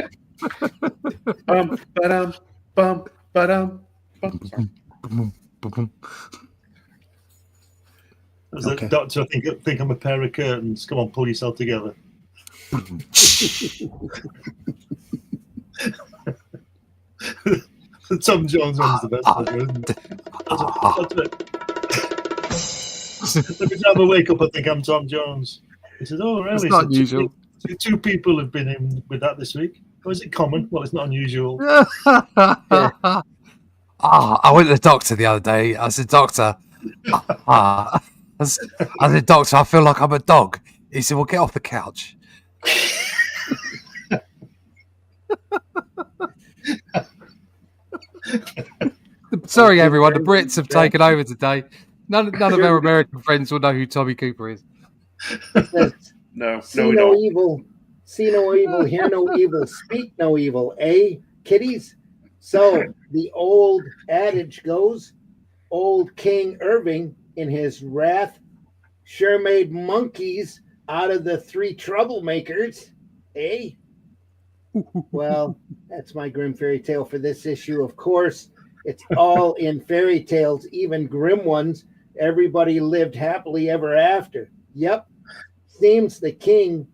Doctor, I think I'm a pair of curtains. Come on, pull yourself together. Tom Jones one's the best ever, isn't it? Every time I wake up, I think I'm Tom Jones. He says, "Oh, really? It's not unusual." Two people have been in with that this week. Oh, is it common? Well, it's not unusual. I went to the doctor the other day. I said, "Doctor, I said, doctor, I feel like I'm a dog." He said, "Well, get off the couch." Sorry, everyone. The Brits have taken over today. None of our American friends will know who Tommy Cooper is. See no evil, hear no evil, speak no evil, eh, kiddies? So the old adage goes, old King Irving in his wrath sure made monkeys out of the three troublemakers, eh? Well, that's my grim fairy tale for this issue. Of course, it's all in fairy tales, even grim ones. Everybody lived happily ever after. Yep. Seems the king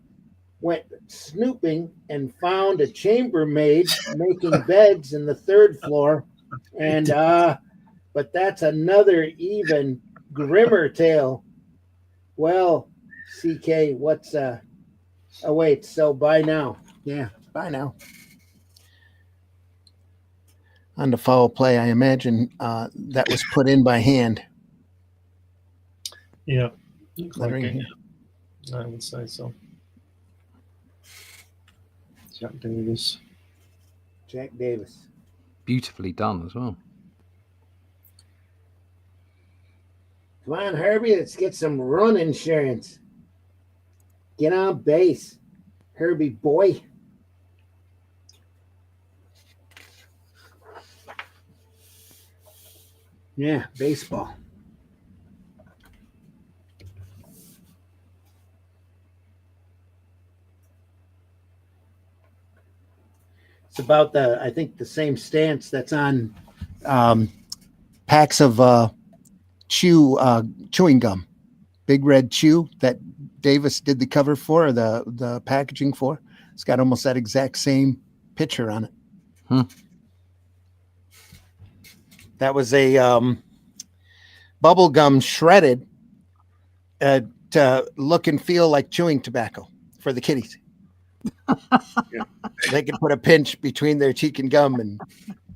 went snooping and found a chambermaid making beds in the 3rd floor. And but that's another even grimmer tale. Well, CK, what's oh wait, so bye now. Yeah, bye now. On the foul play, I imagine that was put in by hand. Yeah. Lettering Like here. I would say so. Jack Davis. Jack Davis. Beautifully done as well. Come on, Herbie, let's get some run insurance. Get on base, Herbie boy. Yeah, baseball. It's about I think the same stance that's on Packs of chewing gum. Big Red Chew that Davis did the cover for, or the packaging for. It's got almost that exact same picture on it. That was a bubble gum shredded to look and feel like chewing tobacco for the kiddies. Yeah. They could put a pinch between their cheek and gum and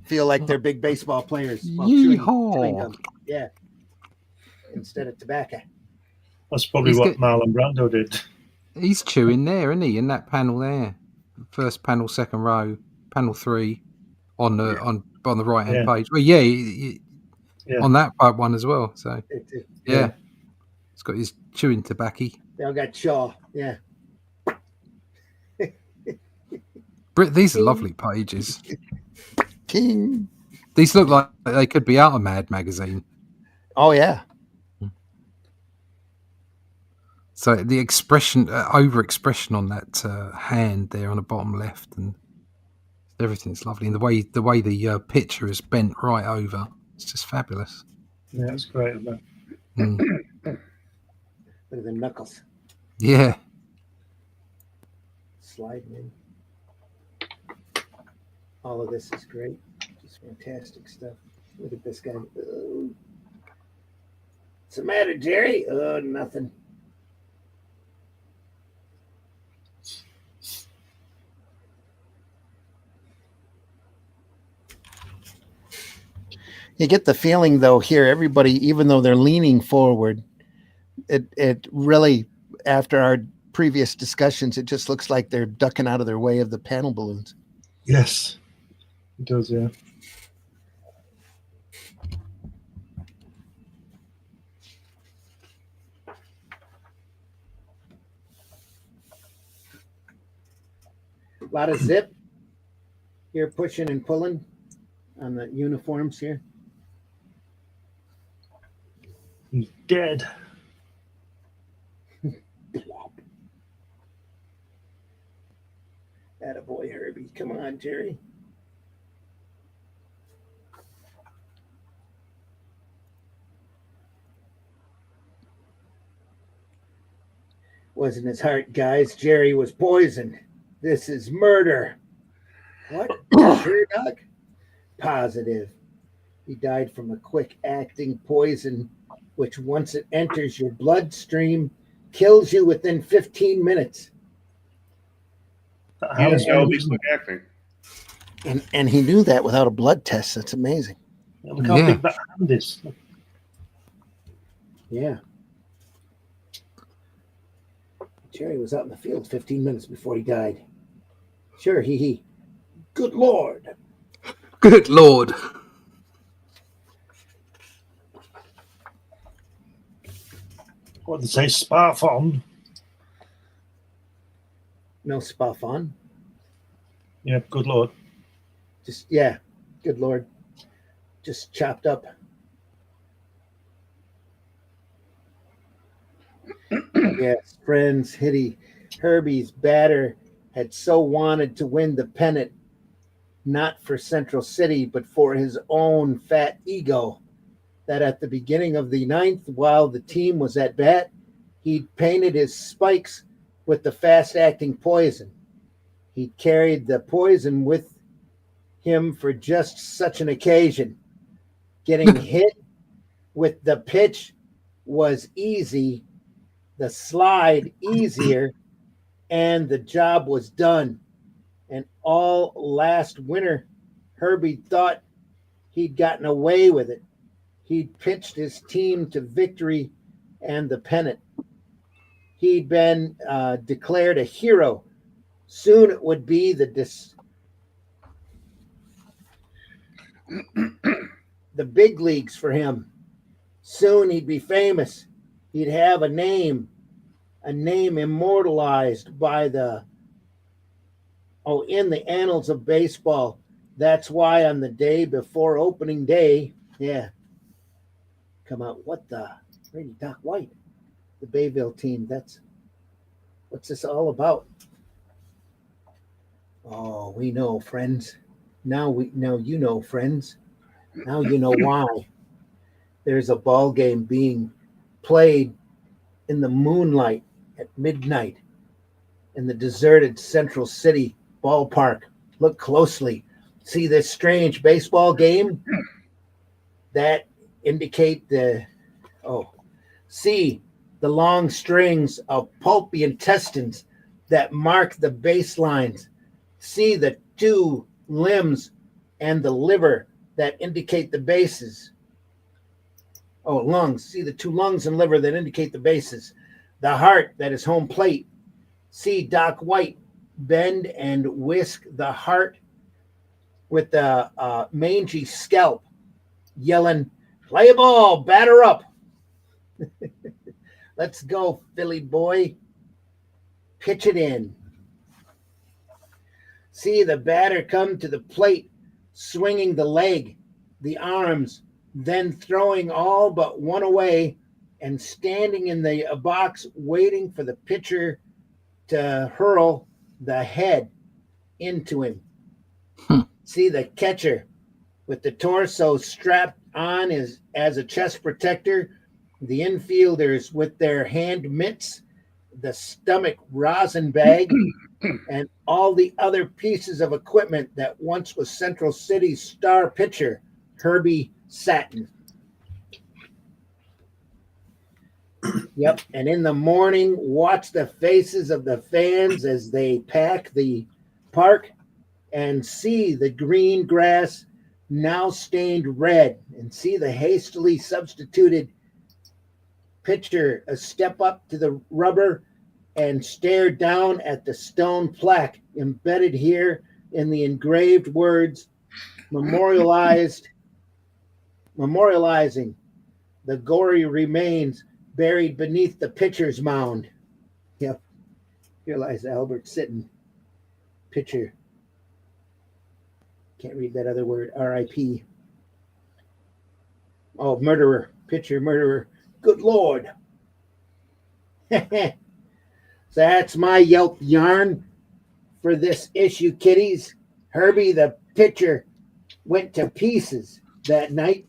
feel like they're big baseball players while chewing gum. Yeah. Instead of tobacco. That's probably what Marlon Brando did. He's chewing there, isn't he? In that panel there, first panel, second row, panel 3, on the right hand page. Well, yeah, on that one as well. So yeah, it's got his chewing tobacco. They all got chaw. Yeah. These are lovely pages. King. These look like they could be out of Mad magazine. Oh yeah. So the expression, over expression on that hand there on the bottom left, and everything's lovely. And the way the picture is bent right over, it's just fabulous. Yeah, it's great. Look at the knuckles. Yeah. Sliding in. All of this is great. Just fantastic stuff. Look at this guy. Oh. What's the matter, Jerry? Oh, nothing. You get the feeling, though, here, everybody, even though they're leaning forward, it really, after our previous discussions, it just looks like they're ducking out of their way of the panel balloons. Yes, it does, yeah. A lot of zip. Here, pushing and pulling on the uniforms here. He's dead. Attaboy, Herbie. Come on, Jerry. Wasn't his heart, guys. Jerry was poisoned. This is murder. What? Sure, Doc? Positive. He died from a quick-acting poison, which once it enters your bloodstream, kills you within 15 minutes. Yes, that'll be quick acting. And he knew that without a blood test. That's amazing. Look how big that hand is. Yeah. Jerry was out in the field 15 minutes before he died. Sure, he. Good Lord. Good Lord. What did they say? Sparf on? No spuff on. Yeah, good Lord. Just, yeah, good Lord. Just chopped up. Yes, friends, Herbie's batter had so wanted to win the pennant, not for Central City, but for his own fat ego. that at the beginning of the ninth, while the team was at bat, he'd painted his spikes with the fast-acting poison. He carried the poison with him for just such an occasion. Getting hit with the pitch was easy, the slide easier, and the job was done. And all last winter, Herbie thought he'd gotten away with it. He'd pitched his team to victory and the pennant. He'd been declared a hero. Soon it would be the big leagues for him. Soon he'd be famous. He'd have a name immortalized by in the annals of baseball. That's why on the day before opening day, come out. What the? Brady Doc White, the Bayville team. What's this all about? Oh, we know, friends. Now you know, friends. Now you know why. There's a ball game being played in the moonlight at midnight in the deserted Central City ballpark. Look closely. See this strange baseball game? That indicate see the long strings of pulpy intestines that mark the baselines. See the two limbs and the liver that indicate the bases. Lungs. See the two lungs and liver that indicate the bases. The heart that is home plate. See Doc White bend and whisk the heart with the mangy scalp, yelling, "Play ball, batter up." Let's go, Philly boy. Pitch it in. See the batter come to the plate, swinging the leg, the arms, then throwing all but one away and standing in the box waiting for the pitcher to hurl the head into him. See the catcher with the torso strapped on as a chest protector, the infielders with their hand mitts, the stomach rosin bag, and all the other pieces of equipment that once was Central City's star pitcher, Herbie Satin. Yep, and in the morning, watch the faces of the fans as they pack the park and see the green grass now stained red, and see the hastily substituted pitcher step up to the rubber and stare down at the stone plaque embedded here in the engraved words, memorializing the gory remains buried beneath the pitcher's mound. Yep. Here lies Albert Sitton, pitcher. Can't read that other word. R.I.P. Oh, murderer. Pitcher, murderer. Good Lord. That's my Yelp yarn for this issue, kiddies. Herbie the pitcher went to pieces that night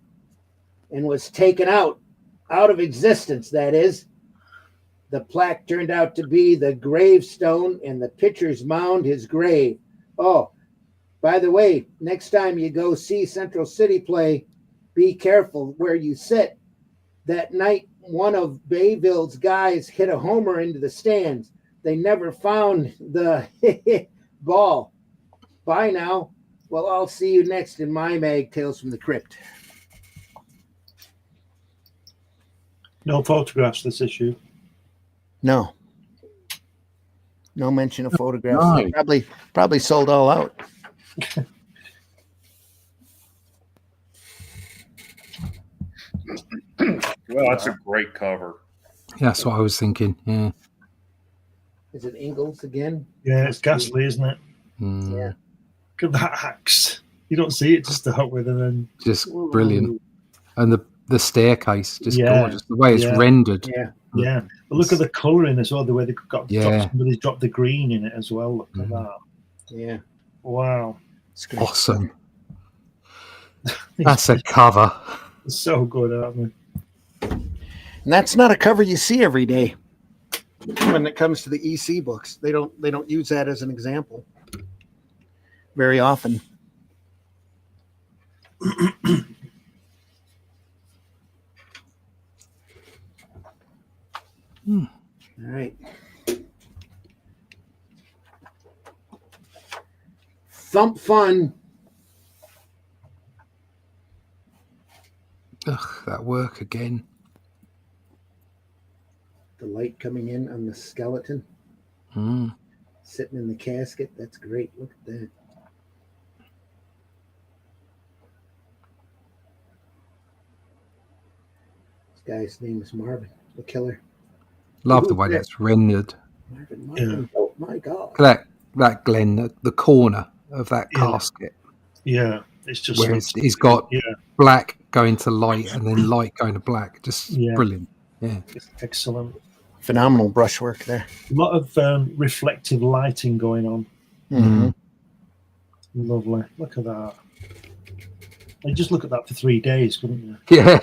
and was taken out of existence, that is. The plaque turned out to be the gravestone and the pitcher's mound his grave. Oh, by the way, next time you go see Central City play, be careful where you sit. That night, one of Bayville's guys hit a homer into the stands. They never found the ball. Bye now. Well, I'll see you next in my mag, Tales from the Crypt. No photographs this issue. No mention of photographs. No. Probably sold all out. Well, that's a great cover. Yeah, that's what I was thinking. Yeah. Is it Ingalls again? Yeah, it's ghastly, isn't it? Yeah. Look at that axe. You don't see it to start with, and then just brilliant. And the staircase, just gorgeous. The way it's rendered. Yeah. But look at the colouring as well. The way they somebody's dropped the green in it as well. Look at that. Yeah. Wow. Awesome. That's a cover. So good, aren't they? And that's not a cover you see every day. When it comes to the EC books, they don't use that as an example very often. All right. Thump Fun. Ugh, that work again. The light coming in on the skeleton. Sitting in the casket. That's great. Look at that. This guy's name is Marvin, the killer. Love the way that's rendered. Marvin. Yeah. Oh my God. That Glenn, the corner of that casket. Yeah, it's just where he's got black going to light and then light going to black. Just brilliant. Yeah, it's excellent. Phenomenal brushwork there. A lot of reflective lighting going on. Mm-hmm. Lovely. Look at that. And just look at that for 3 days, couldn't you? Yeah.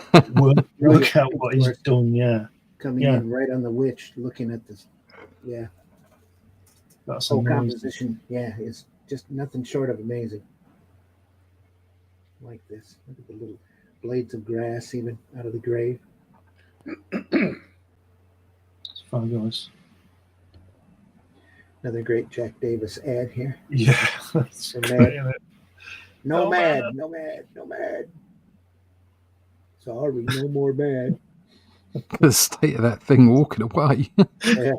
Work out what he's done. Yeah. Coming in right on the witch, looking at this. Yeah. That's whole amazing. composition. Yeah, it's just nothing short of amazing. Like this. Look at the little blades of grass even out of the grave. It's fabulous. Another great Jack Davis ad here. Yeah, that's great, isn't it? Nomad. Sorry, no more bad. The state of that thing walking away. Yeah.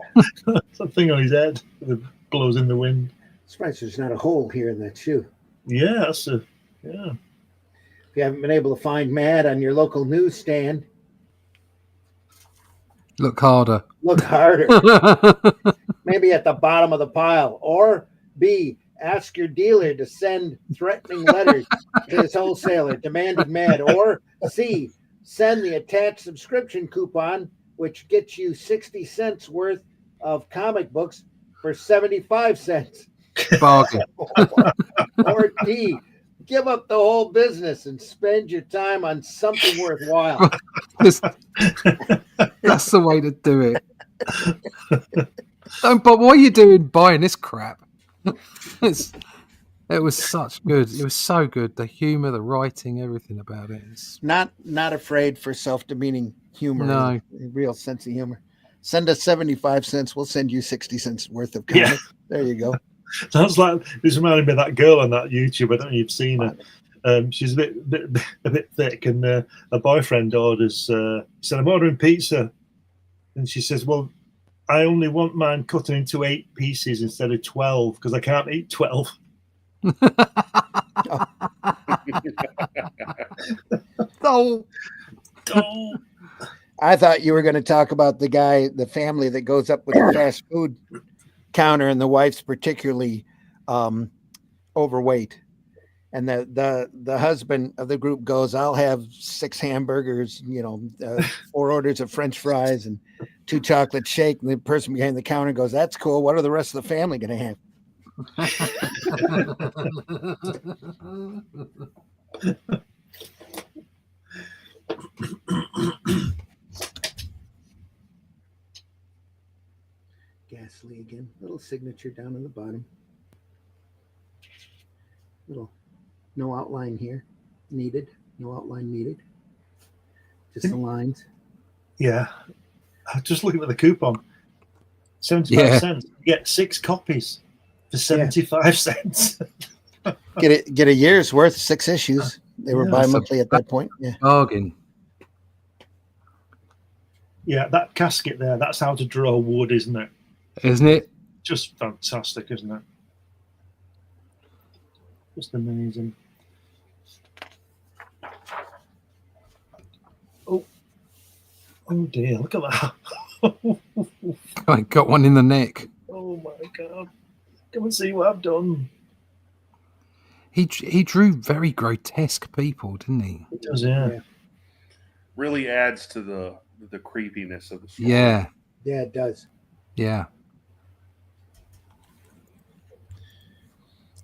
Something on his head that blows in the wind. Surprised there's not a hole here in that shoe. Yeah, that's If you haven't been able to find Mad on your local newsstand, look harder. Look harder. Maybe at the bottom of the pile. Or B, ask your dealer to send threatening letters to his wholesaler demanding Mad. Or C, send the attached subscription coupon, which gets you 60 cents worth of comic books for 75 cents. Bargain. Or D, give up the whole business and spend your time on something worthwhile. That's the way to do it. But what are you doing buying this crap? It was such good. It was so good. The humor, the writing, everything about it. Not afraid for self-demeaning humor. No. A real sense of humor. Send us 75 cents. We'll send you 60 cents worth of comics. Yeah. There you go. Sounds like this reminded me of that girl on that YouTube. I don't know if you've seen her. She's a bit thick, and her boyfriend orders. Said, "I'm ordering pizza," and she says, "Well, I only want mine cut into 8 pieces instead of 12 because I can't eat 12." Oh. I thought you were going to talk about the family that goes up with the fast food counter, and the wife's particularly overweight, and the husband of the group goes, "I'll have 6 hamburgers, 4 orders of French fries and 2 chocolate shake." And the person behind the counter goes, "That's cool. What are the rest of the family going to have?" Ghastly again. Little signature down on the bottom. Little no outline here needed. No outline needed. Just the lines. Yeah. Just looking at the coupon. 75 cents. You get 6 copies for 75 cents. Get a year's worth, 6 issues. They were bi-monthly at that point. Yeah. Bargain. Yeah, that casket there, that's how to draw wood, isn't it? Isn't it? Just fantastic, isn't it? Just amazing. Oh dear, look at that. I got one in the neck. Oh my God. Come and see what I've done. He drew very grotesque people, didn't he? He does, yeah. Really adds to the creepiness of the story. Yeah. Yeah, it does. Yeah.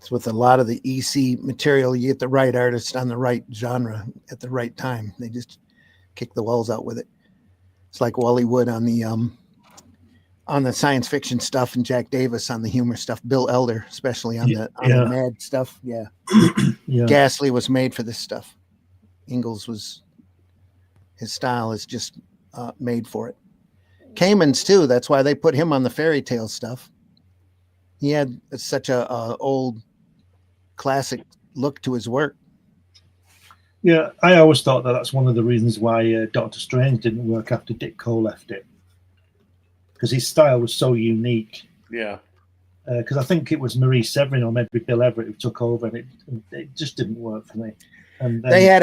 It's with a lot of the EC material. You get the right artist on the right genre at the right time. They just kick the walls out with it. It's like Wally Wood on the science fiction stuff and Jack Davis on the humor stuff. Bill Elder, especially on the mad stuff. Yeah. Yeah. Ghastly was made for this stuff. Ingalls his style is just made for it. Cayman's too. That's why they put him on the fairy tale stuff. He had such a old classic look to his work. Yeah, I always thought that's one of the reasons why Doctor Strange didn't work after Ditko left it, because his style was so unique. Yeah. Because I think it was Marie Severin or maybe Bill Everett who took over, and it just didn't work for me. And they had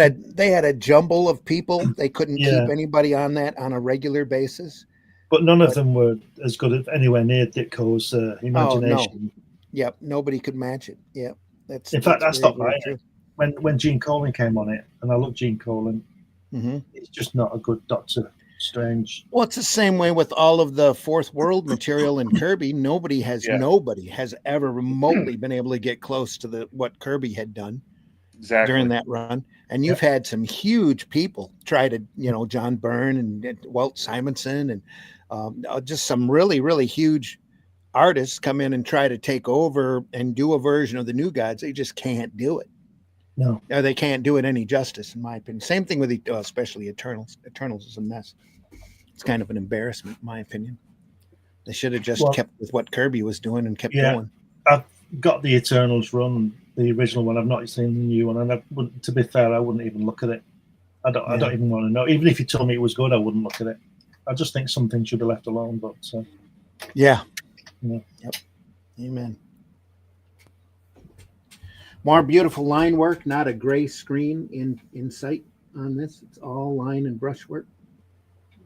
a jumble of people. They couldn't Yeah. keep anybody on that on a regular basis. But none of them were as good as anywhere near Ditko's imagination. No. Yep, nobody could match it. Yep, In fact, I stopped very buying true. it when Gene Colan came on it, and I looked Gene Colan. Mm-hmm. It's just not a good Doctor Strange. Well, it's the same way with all of the Fourth World material in Kirby. Nobody has ever remotely been able to get close to what Kirby had done during that run. And you've had some huge people try to, John Byrne and Walt Simonson and just some really, really huge artists come in and try to take over and do a version of the New Gods. They just can't do it. No, they can't do it any justice, in my opinion. Same thing with especially Eternals. Eternals is a mess. It's kind of an embarrassment, in my opinion. They should have just kept with what Kirby was doing and kept going. I've got the Eternals run, the original one. I've not seen the new one, and to be fair, I wouldn't even look at it. I don't even want to know. Even if you told me it was good, I wouldn't look at it. I just think something should be left alone. But yeah. Yep. Amen. More beautiful line work, not a gray screen in sight on this. It's all line and brush work.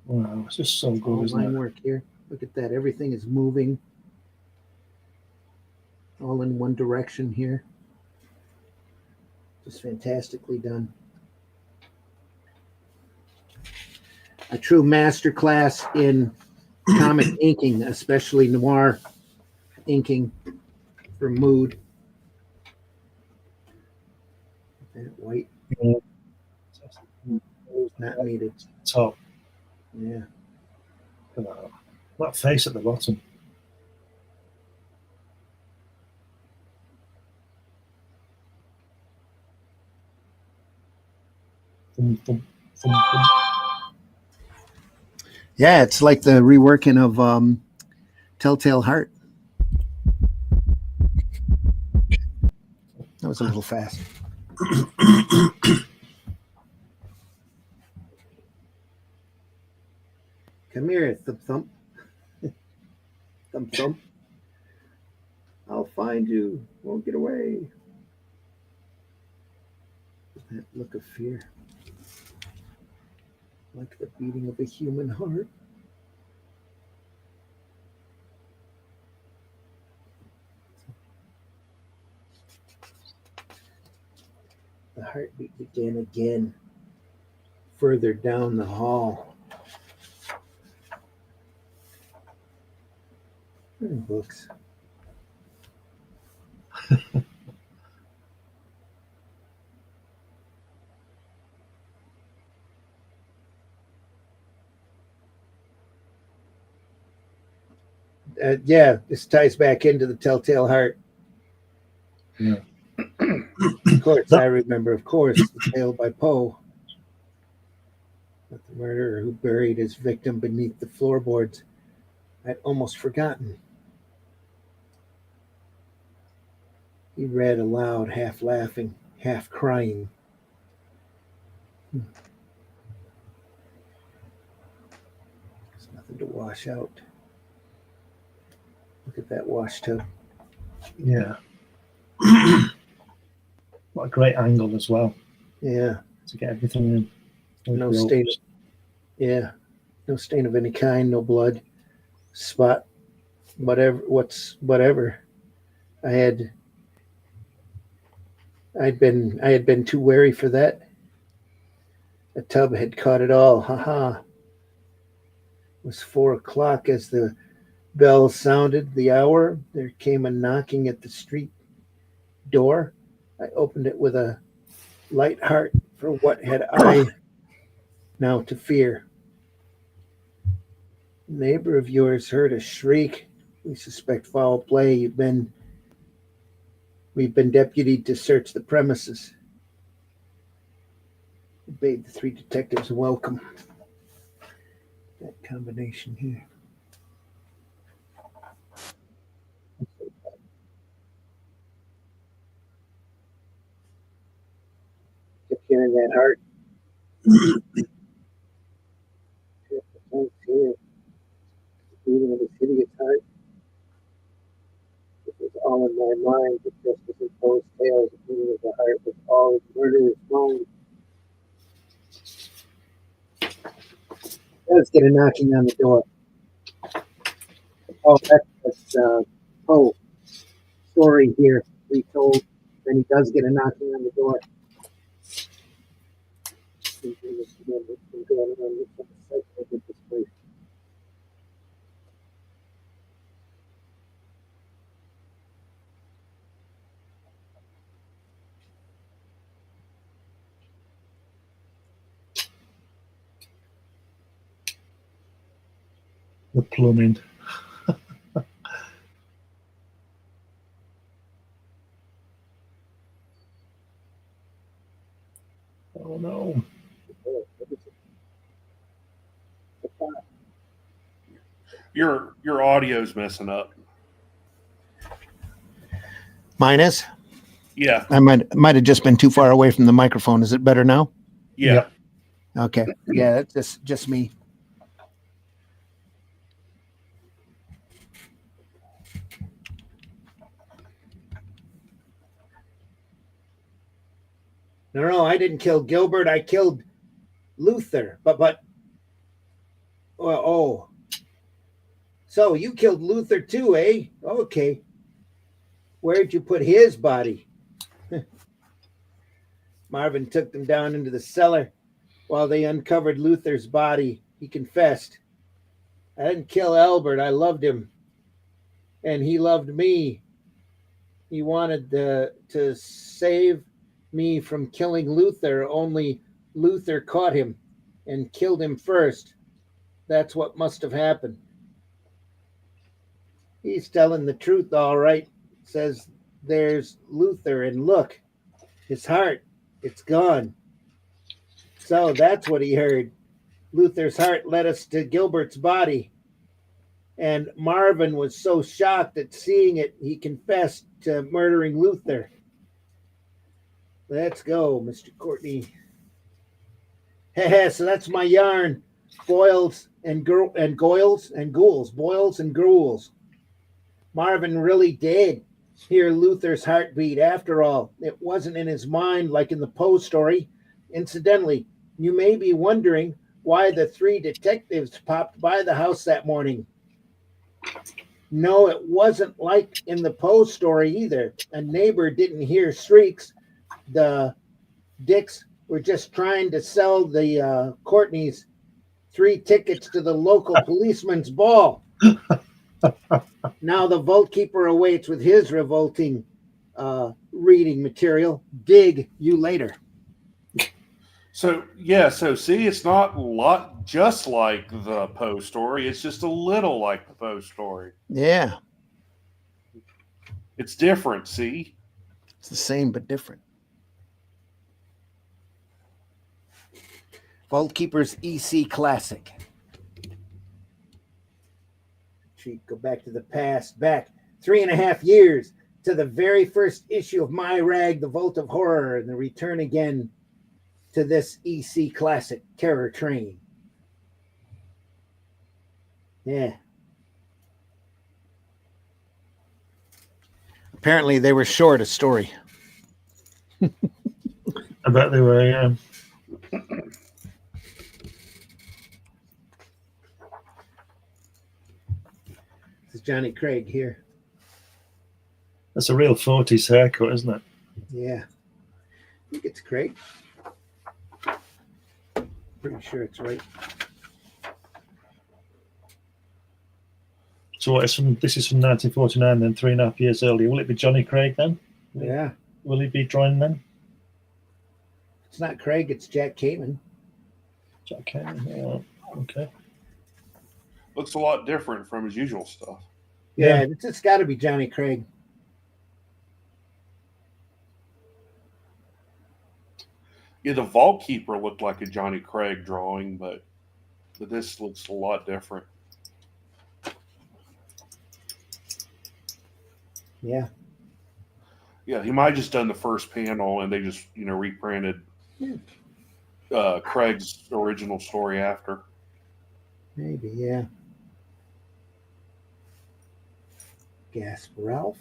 Wow, it's just so good, isn't it? Line work here. Look at that. Everything is moving all in one direction here. Just fantastically done. A true masterclass in comic inking, especially noir inking for mood. That white. Yeah. Not needed. Top. Yeah. Look at that face at the bottom. Yeah, it's like the reworking of Telltale Heart. That was a little fast. Come here, thump. Thump. I'll find you. Won't get away. That look of fear. Like the beating of a human heart. The heartbeat began again, further down the hall. Books. This ties back into the Telltale Heart. Yeah. Of course, I remember, the tale by Poe. With the murderer who buried his victim beneath the floorboards. I'd almost forgotten. He read aloud, half laughing, half crying. There's nothing to wash out. Look at that wash tub. Yeah. What a great angle as well. Yeah. To get everything in. No stain. Yeah. No stain of any kind, no blood. Spot. Whatever. I had been too wary for that. The tub had caught it all. It was 4:00 as the bell sounded the hour. There came a knocking at the street door. I opened it with a light heart, for what had I now to fear? A neighbor of yours heard a shriek. We suspect foul play. We've been deputied to search the premises. I bade the 3 detectives welcome. That combination here. Kept hearing that heart. Here, beating of his hideous heart. It was all in my mind, but just as in those tales, the beating of the heart was all in murderous mind. Let's get a knocking on the door. Oh, that's Poe. Story here retold. Then he does get a knocking on the door. The plumbing. Oh no. Your audio's messing up. Mine is? Yeah. I might have just been too far away from the microphone. Is it better now? Yeah. Okay. Yeah, that's just me. No, I didn't kill Gilbert. I killed Luther. Oh. So you killed Luther too, eh? Okay. Where'd you put his body? Marvin took them down into the cellar. While they uncovered Luther's body, he confessed, I didn't kill Albert. I loved him. And he loved me. He wanted to save me from killing Luther, only Luther caught him and killed him first. That's what must have happened. He's telling the truth, all right. Says there's Luther, and look, his heart, it's gone. So that's what he heard. Luther's heart led us to Gilbert's body. And Marvin was so shocked at seeing it, he confessed to murdering Luther. Let's go, Mr. Courtney. So that's my yarn. Boils and goils and ghouls. Boils and ghouls. Marvin really did hear Luther's heartbeat. After all, it wasn't in his mind like in the Poe story. Incidentally, you may be wondering why the 3 detectives popped by the house that morning. No, it wasn't like in the Poe story either. A neighbor didn't hear shrieks. The Dicks were just trying to sell the Courtneys 3 tickets to the local policeman's ball. Now the Vault Keeper awaits with his revolting reading material. Dig you later. So see, it's not just like the Poe story. It's just a little like the Poe story. Yeah. It's different, see? It's the same but different. Vault Keeper's EC Classic. Go back to the past, back 3.5 years to the very first issue of my rag, The Vault of Horror, and the return again to this EC Classic, Terror Train. Yeah. Apparently they were short a story. I bet they were, yeah. This is Johnny Craig here. That's a real 40s haircut, isn't it? Yeah. I think it's Craig. Pretty sure it's right. So what is this is from 1949, then 3.5 years earlier. Will it be Johnny Craig then? Yeah. Will he be drawing them? It's not Craig, it's Jack Cateman. Jack Cameron. Yeah. Okay. Looks a lot different from his usual stuff. Yeah, it's got to be Johnny Craig. Yeah, the Vault Keeper looked like a Johnny Craig drawing, but this looks a lot different. Yeah. Yeah, he might have just done the first panel and they just, reprinted Craig's original story after. Maybe, yeah. Gasp Ralph.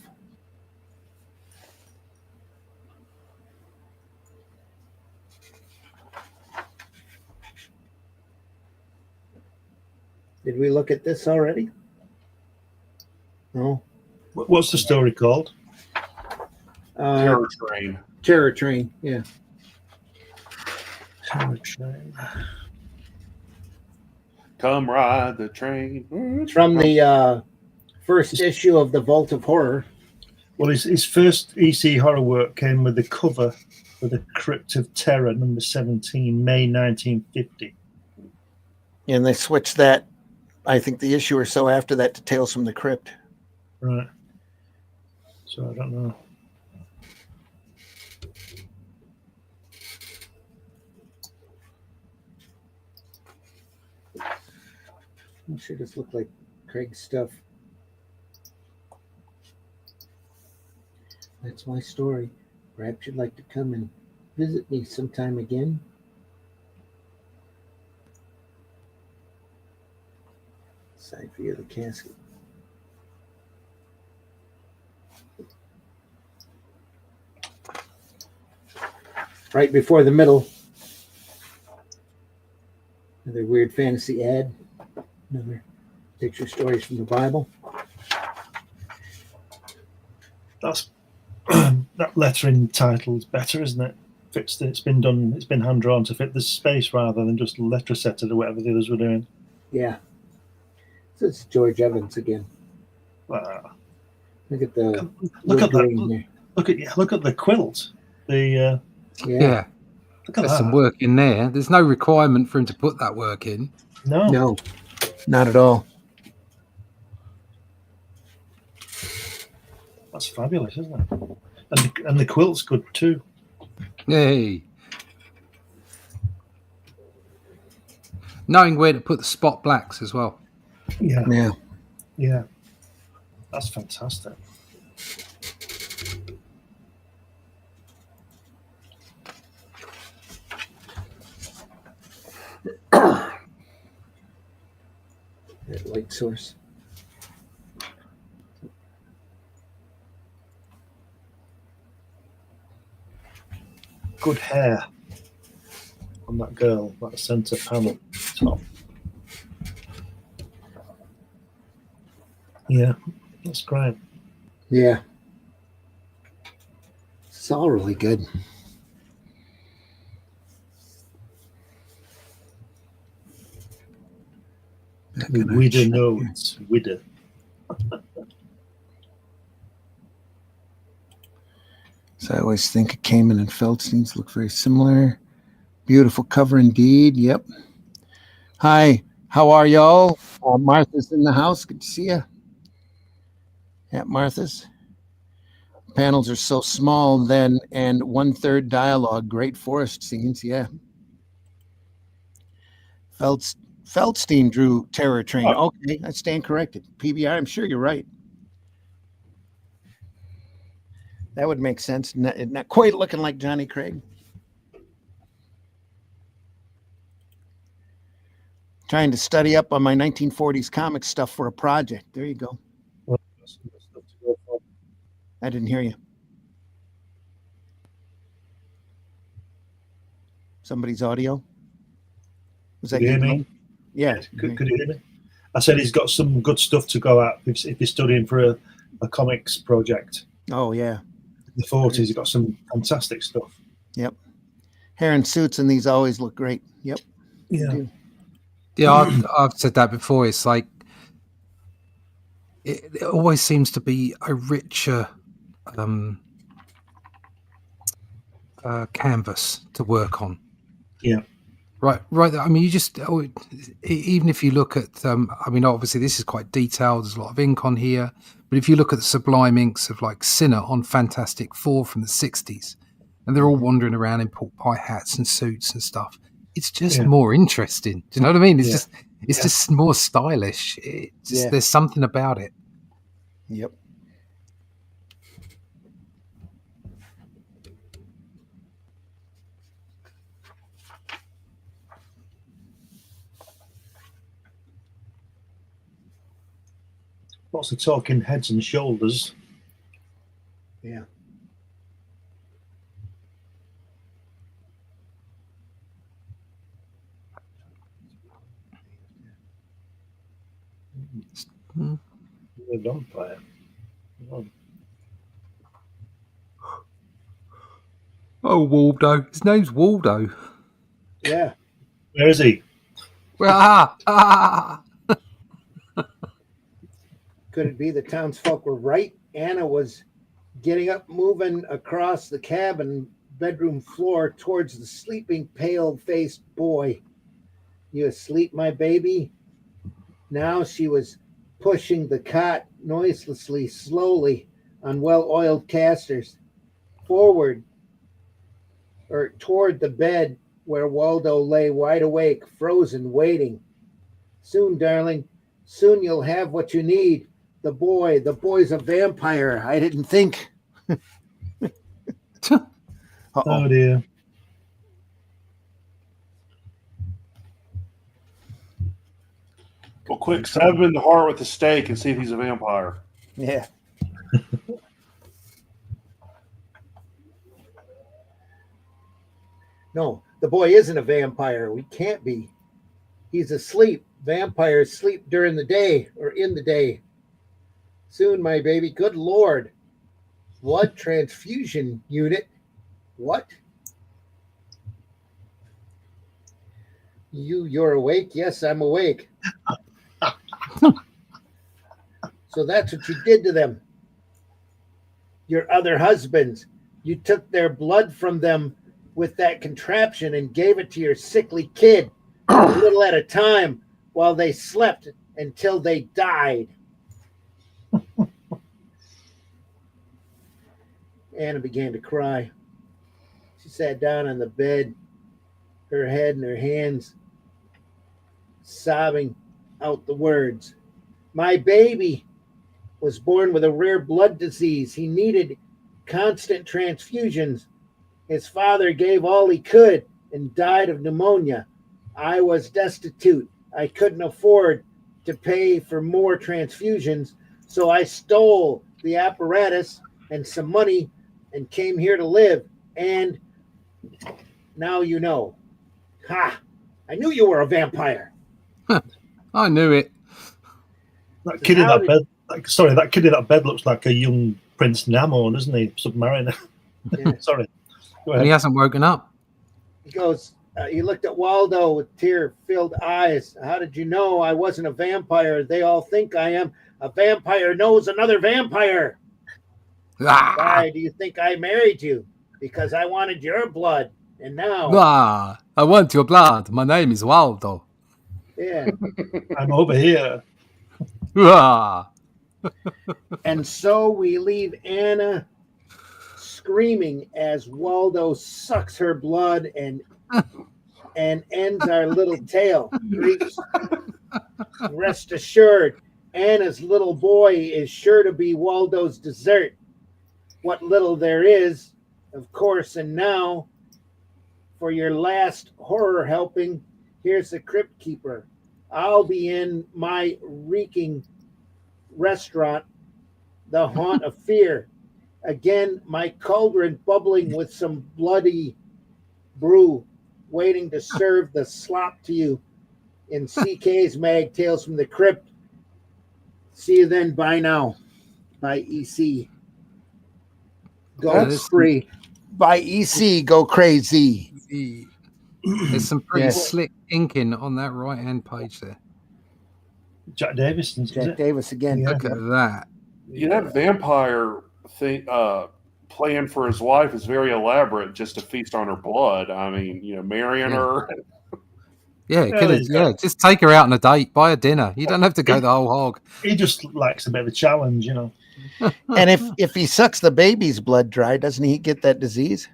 Did we look at this already? No. What's the story called? Terror Train. Terror Train, yeah. Terror Train. Come ride the train. It's from the first issue of the Vault of Horror. Well, his first EC horror work came with the cover for the Crypt of Terror, number 17, May 1950. And they switched that, I think, the issue or so after that to Tales from the Crypt. Right. So I don't know. I'm sure this looked like Craig's stuff. That's my story. Perhaps you'd like to come and visit me sometime again. Side view of the casket. Right before the middle. Another weird fantasy ad. Another picture stories from the Bible. That's that lettering title is better, isn't it? It's been done. It's been hand drawn to fit the space rather than just letter setted or whatever the others were doing. Yeah. So it's George Evans again. Wow. Look at the look at green that. there. Look at the quilt. Yeah. Look at There's that. some work in there. There's no requirement for him to put that work in. No. Not at all. That's fabulous, isn't it? And the quilt's good too. Hey. Knowing where to put the spot blacks as well. Yeah. That's fantastic. That light source. Good hair on that girl, that centre panel top. Yeah, that's great. Yeah. It's all really good. Widow notes, widow. So I always think Kamen and Feldstein's look very similar. Beautiful cover indeed. Yep. Hi, how are y'all? Martha's in the house. Good to see you. At Martha's. Panels are so small then, and 1/3 dialogue. Great forest scenes. Yeah. Feldstein drew Terror Train. Okay, I stand corrected. PBR, I'm sure you're right. That would make sense. Not quite looking like Johnny Craig. Trying to study up on my 1940s comic stuff for a project. There you go. I didn't hear you. Somebody's audio? Was that Could you hear me? Yeah. Could you hear me? I said he's got some good stuff to go at if he's studying for a comics project. Oh, yeah. In the 40s, he's got some fantastic stuff. Yep. Hair and suits and these always look great. Yep. Yeah. Yeah, I've said that before. It's like it always seems to be a richer canvas to work on. Yeah. Right. I mean, you just even if you look at, I mean, obviously this is quite detailed. There's a lot of ink on here, but if you look at the sublime inks of like Sinner on Fantastic Four from the '60s, and they're all wandering around in pork pie hats and suits and stuff, it's just more interesting. Do you know what I mean? It's just more stylish. There's something about it. Yep. Lots of talking heads and shoulders. Yeah. The vampire. Oh, Waldo. His name's Waldo. Yeah. Where is he? Could it be the townsfolk were right? Anna was getting up, moving across the cabin bedroom floor towards the sleeping, pale-faced boy. You asleep, my baby? Now she was pushing the cot noiselessly, slowly, on well-oiled casters, forward or toward the bed where Waldo lay wide awake, frozen, waiting. Soon, darling, soon you'll have what you need. The boy's a vampire. I didn't think. Oh dear. Well, quick, stab him in the heart with a stake and see if he's a vampire. Yeah. No, the boy isn't a vampire. We can't be. He's asleep. Vampires sleep during the day or in the day. Soon, my baby. Good Lord. Blood transfusion unit. What? You're awake? Yes, I'm awake. So that's what you did to them. Your other husbands. You took their blood from them with that contraption and gave it to your sickly kid a little at a time while they slept until they died. Anna began to cry. She sat down on the bed, her head in her hands, sobbing out the words. My baby was born with a rare blood disease. He needed constant transfusions. His father gave all he could and died of pneumonia. I was destitute. I couldn't afford to pay for more transfusions, so I stole the apparatus and some money and came here to live. And now you know. Ha! I knew you were a vampire. I knew it. That kid in that bed. That kid in that bed looks like a young Prince Namor, doesn't he? Submariner. Yeah. Sorry. Go ahead. And he hasn't woken up. He goes, he looked at Waldo with tear-filled eyes. How did you know I wasn't a vampire? They all think I am. A vampire knows another vampire. Why do you think I married you? Because I wanted your blood. And now... I want your blood. My name is Waldo. Yeah. I'm over here. And so we leave Anna screaming as Waldo sucks her blood and ends our little tale. Rest assured, Anna's little boy is sure to be Waldo's dessert. What little there is, of course. And now, for your last horror helping, here's the Crypt Keeper. I'll be in my reeking restaurant, the haunt of fear. Again, my cauldron bubbling with some bloody brew, waiting to serve the slop to you in CK's Mag Tales from the Crypt. See you then. Bye now. By EC. Go spree. By EC, go crazy. There's some pretty slick inking on that right-hand page there. Jack Davis. Jack Davis again. Look at that. Yeah, that vampire thing plan for his wife is very elaborate just to feast on her blood. I mean, marrying her. Yeah, Well, just take her out on a date, buy a dinner. You don't have to go the whole hog. he just likes a bit of a challenge, And if he sucks the baby's blood dry, doesn't he get that disease?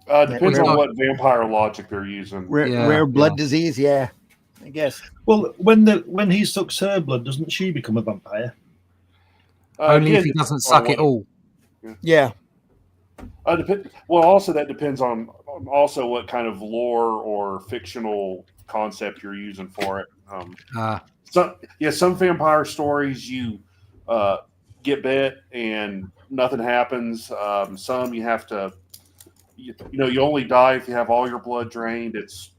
Depends on what vampire logic they're using. Rare blood disease, yeah, I guess. Well, when he sucks her blood, doesn't she become a vampire? Only if he doesn't suck it all. Yeah. Also that depends on also what kind of lore or fictional concept you're using for it. Some vampire stories you get bit and nothing happens. Some you have to, you only die if you have all your blood drained. It's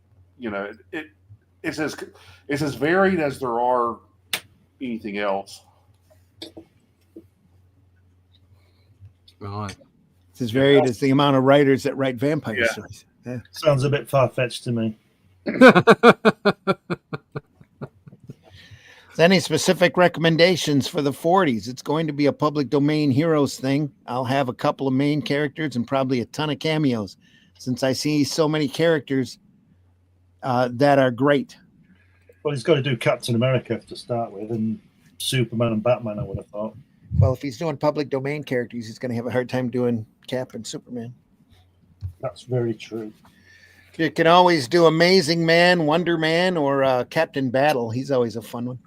it's as varied as there are anything else. Right. It's as varied as the amount of writers that write vampire stories. Yeah. Sounds a bit far-fetched to me. Any specific recommendations for the 40s? It's going to be a public domain heroes thing. I'll have a couple of main characters and probably a ton of cameos, since I see so many characters that are great. Well, he's got to do Captain America to start with, and Superman and Batman, I would have thought. Well, if he's doing public domain characters, he's going to have a hard time doing Cap and Superman. That's very true. You can always do Amazing Man, Wonder Man, or Captain Battle. He's always a fun one.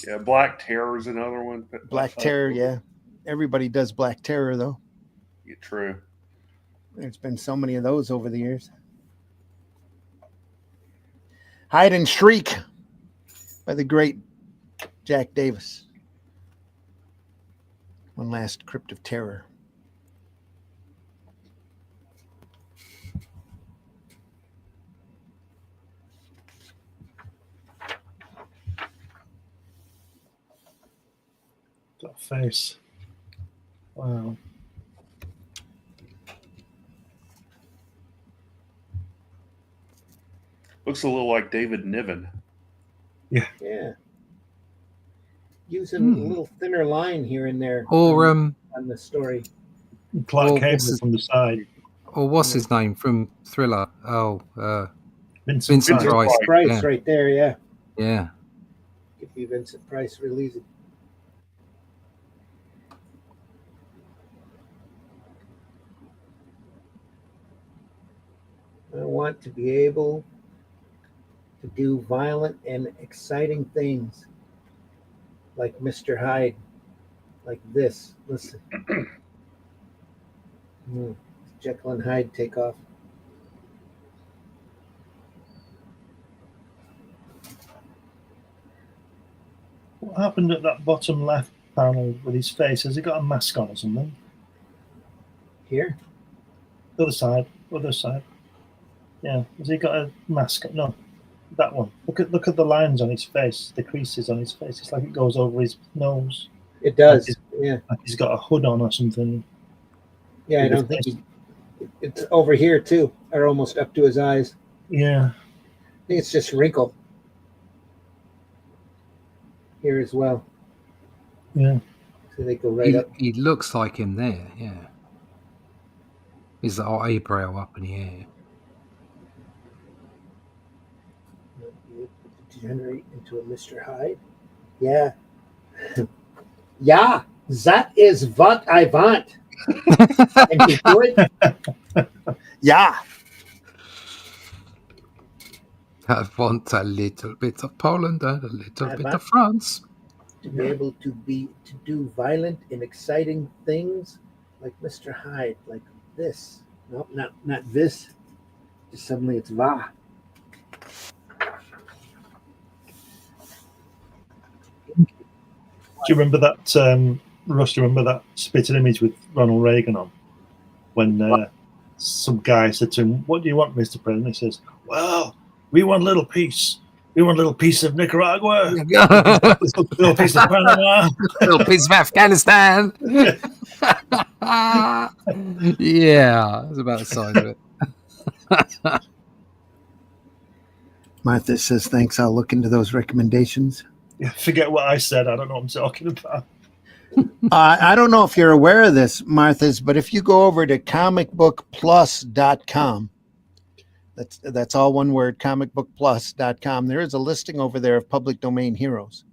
Yeah, Black Terror is another one. Black Terror, yeah. Everybody does Black Terror, though. Yeah, true. There's been so many of those over the years. Hide and Shriek by the great Jack Davis. One last Crypt of Terror. That face. Wow. Looks a little like David Niven. Yeah. Yeah. Using a little thinner line here and there. Or on the story. Clark Gable from the side. Or what's his name from Thriller? Vincent Price. Price right there, yeah. Yeah. Could be Vincent Price real easy. I want to be able to do violent and exciting things like Mr. Hyde, like this. Listen. Jekyll and Hyde take off. What happened at that bottom left panel with his face? Has he got a mask on or something? Here? The other side. Yeah. Has he got a mask? No. That one. Look at the lines on his face, the creases on his face. It's like it goes over his nose. It does. Like he's got a hood on or something. Yeah, I don't think it's over here too, or almost up to his eyes. Yeah. I think it's just wrinkle here as well. Yeah. So they go right up. He looks like him there, yeah. His eyebrow up in the air. Degenerate into a Mr. Hyde. Yeah. Yeah, that is what I want. And you do it? Yeah. I want a little bit of Poland and a little bit of France. To be able to do violent and exciting things like Mr. Hyde, like this. No, not this. Just suddenly it's va. Do you remember that, Russ? Do you remember that spitting image with Ronald Reagan on? When some guy said to him, "What do you want, Mr. President?" He says, "Well, we want a little piece. We want a little piece of Nicaragua, a little piece of Panama, a little piece of Afghanistan." Yeah, that's about the size of it. Martha says, "Thanks. I'll look into those recommendations." Yeah, forget what I said. I don't know what I'm talking about. I don't know if you're aware of this, Martha's, but if you go over to comicbookplus.com, that's all one word, comicbookplus.com, there is a listing over there of public domain heroes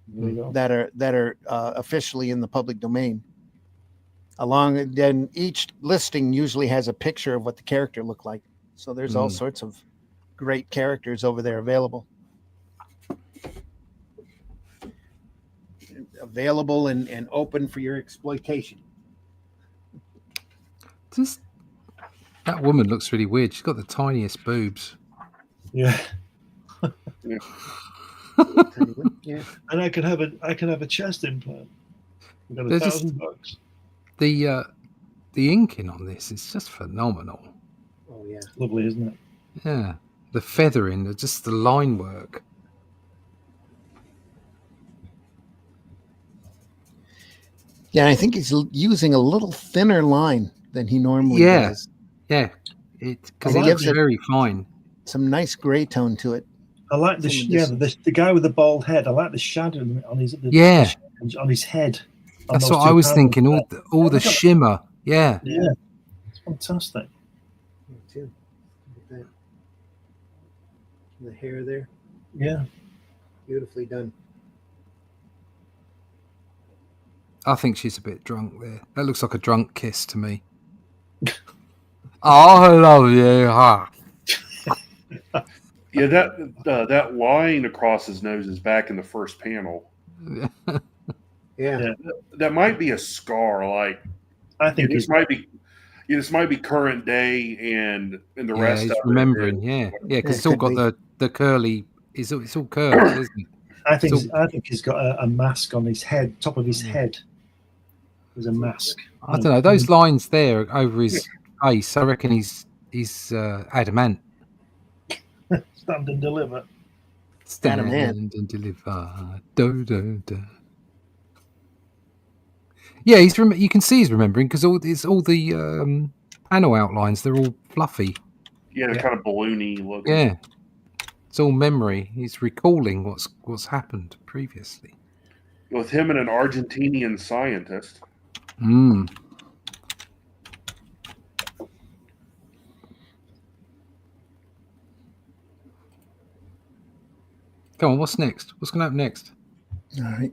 There you go. that are officially in the public domain. Then each listing usually has a picture of what the character looked like. So there's all sorts of great characters over there available. Available and open for your exploitation. That woman looks really weird. She's got the tiniest boobs. Yeah. Yeah. And I can have a chest implant. I've got $1,000. The inking on this is just phenomenal. Oh yeah. Lovely, isn't it? Yeah. The feathering, just the line work. Yeah, I think he's using a little thinner line than he normally does. Yeah. Because He it gives looks very fine. some nice gray tone to it. I like the guy with the bald head. I like the shadow on his on his head. That's what I was thinking. All the shimmer. Yeah. Yeah. It's fantastic. Me too. Look at that. The hair there. Yeah. Beautifully done. I think she's a bit drunk there. That looks like a drunk kiss to me. Oh, I love you. Ah. Yeah, that line across his nose is back in the first panel. Yeah. That might be a scar. Like, I think this might be current day, and the rest he's of remembering. it. Yeah, because it's all got the curly. It's all curved, isn't it? I think he's got a mask on his head, top of his head. There's a mask. I don't know. Those lines there over his face, I reckon he's adamant. Stand and deliver. Stand Adamant. and deliver. Do, do, do. Yeah, you can see he's remembering because all the panel outlines, they're all fluffy. Yeah, they're kind of balloony looking. Yeah, it's all memory. He's recalling what's happened previously. With him and an Argentinian scientist. Mm. Come on, what's next? What's going to happen next? All right.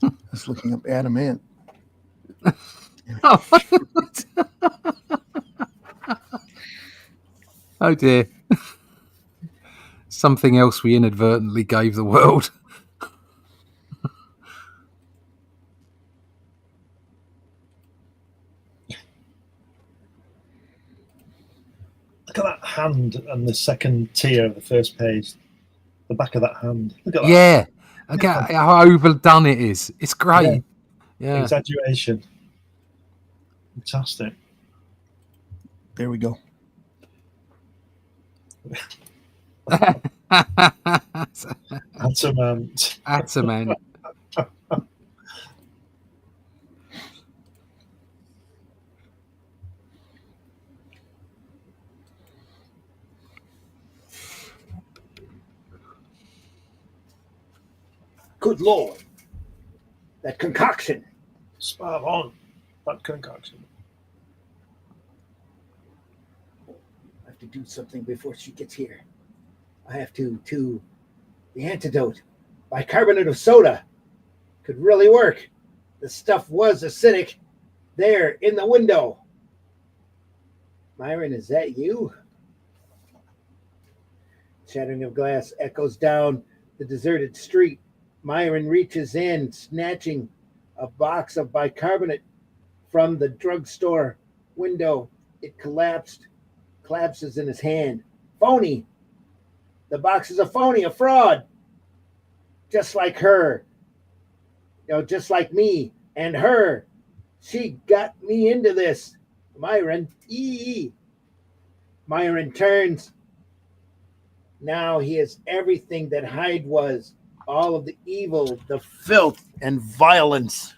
I was looking up adamant. Oh dear. Something else we inadvertently gave the world. Look at that hand on the second tier of the first page. The back of that hand. Look at that. Yeah. Okay, how overdone it is. It's great. Yeah. Exaggeration. Fantastic. There we go. Adamant. Adamant. Good Lord. That concoction. Spot on. That concoction. I have to do something before she gets here. I have to the antidote. Bicarbonate of soda could really work. The stuff was acidic. There in the window. Myron, is that you? Shattering of glass echoes down the deserted street. Myron reaches in, snatching a box of bicarbonate from the drugstore window. It collapses in his hand. Phony. The box is a phony, a fraud. Just like her. Just like me and her. She got me into this. Myron. Myron turns. Now he is everything that Hyde was. All of the evil, the filth, and violence.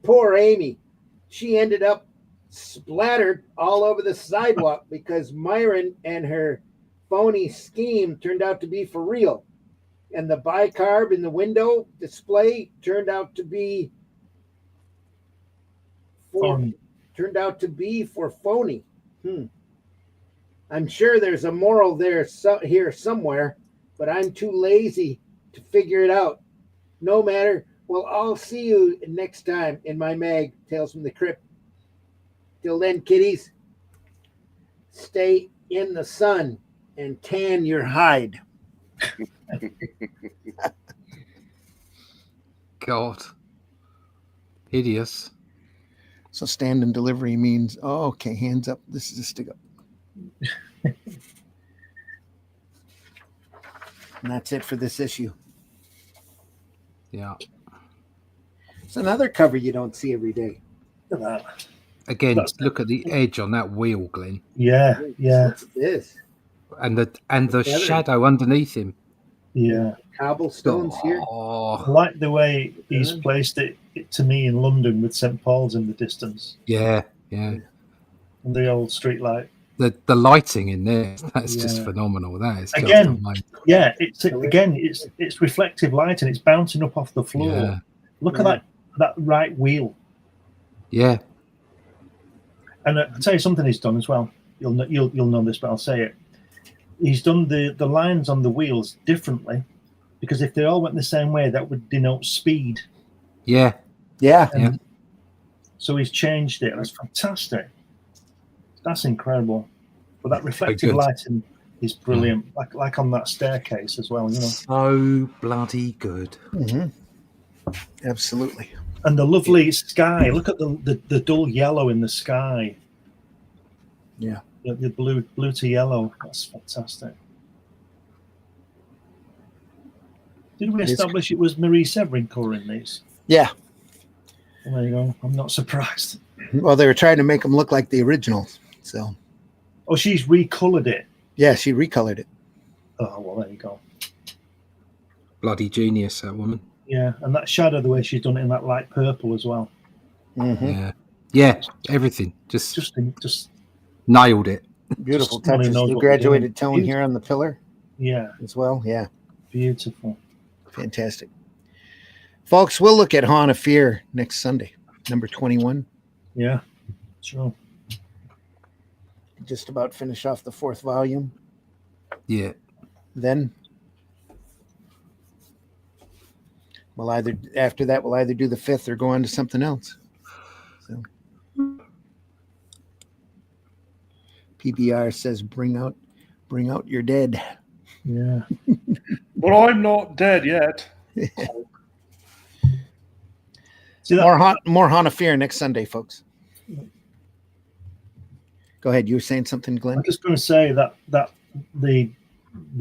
Poor Amy. She ended up splattered all over the sidewalk because Myron and her phony scheme turned out to be for real. And the bicarb in the window display turned out to be for phony. I'm sure there's a moral there here somewhere, but I'm too lazy to figure it out. No matter. Well, I'll see you next time in my mag, Tales from the Crypt. Till then, kiddies, stay in the sun and tan your hide. God. Hideous. So stand and delivery means, oh, okay, hands up. This is a stick up. And that's it for this issue. Yeah. It's another cover you don't see every day. Look at that. Again, look at the edge on that wheel, Glenn. Yeah. What's this? And the shadow underneath him. Yeah. Cobblestones here. Oh. I like the way he's placed it to me in London with St. Paul's in the distance. Yeah. And the old street light. The lighting in there, that's just phenomenal. That is again, it's reflective light and it's bouncing up off the floor. Yeah. Look at that right wheel. Yeah. And I'll tell you something he's done as well. You'll know this, but I'll say it. He's done the lines on the wheels differently, because if they all went the same way, that would denote speed. Yeah. So he's changed it. That's fantastic. That's incredible. But that reflective lighting is brilliant. Like on that staircase as well, you know. So bloody good. Mm-hmm. Absolutely. And the lovely sky. Look at the dull yellow in the sky. Yeah. The blue to yellow. That's fantastic. Did we establish it was Marie Severin coloring these? Yeah. Well, there you go. I'm not surprised. Well, they were trying to make them look like the originals. So. Oh, she's recolored it. Yeah, she recolored it. Oh, well, there you go. Bloody genius, that woman. Yeah, and that shadow, the way she's done it in that light purple as well. Mm-hmm. Yeah, everything. Just nailed it. Beautiful touches. The graduated tone here on the pillar. Yeah. As well. Yeah. Beautiful. Fantastic. Folks, we'll look at Haunt of Fear next Sunday, number 21. Yeah, sure. Just about finish off the 4th volume. Yeah. Then we'll either do the 5th or go on to something else. So PBR says bring out your dead. Yeah. But I'm not dead yet. More Haunt of Fear next Sunday, folks. Go ahead. You were saying something, Glenn? I'm just going to say that the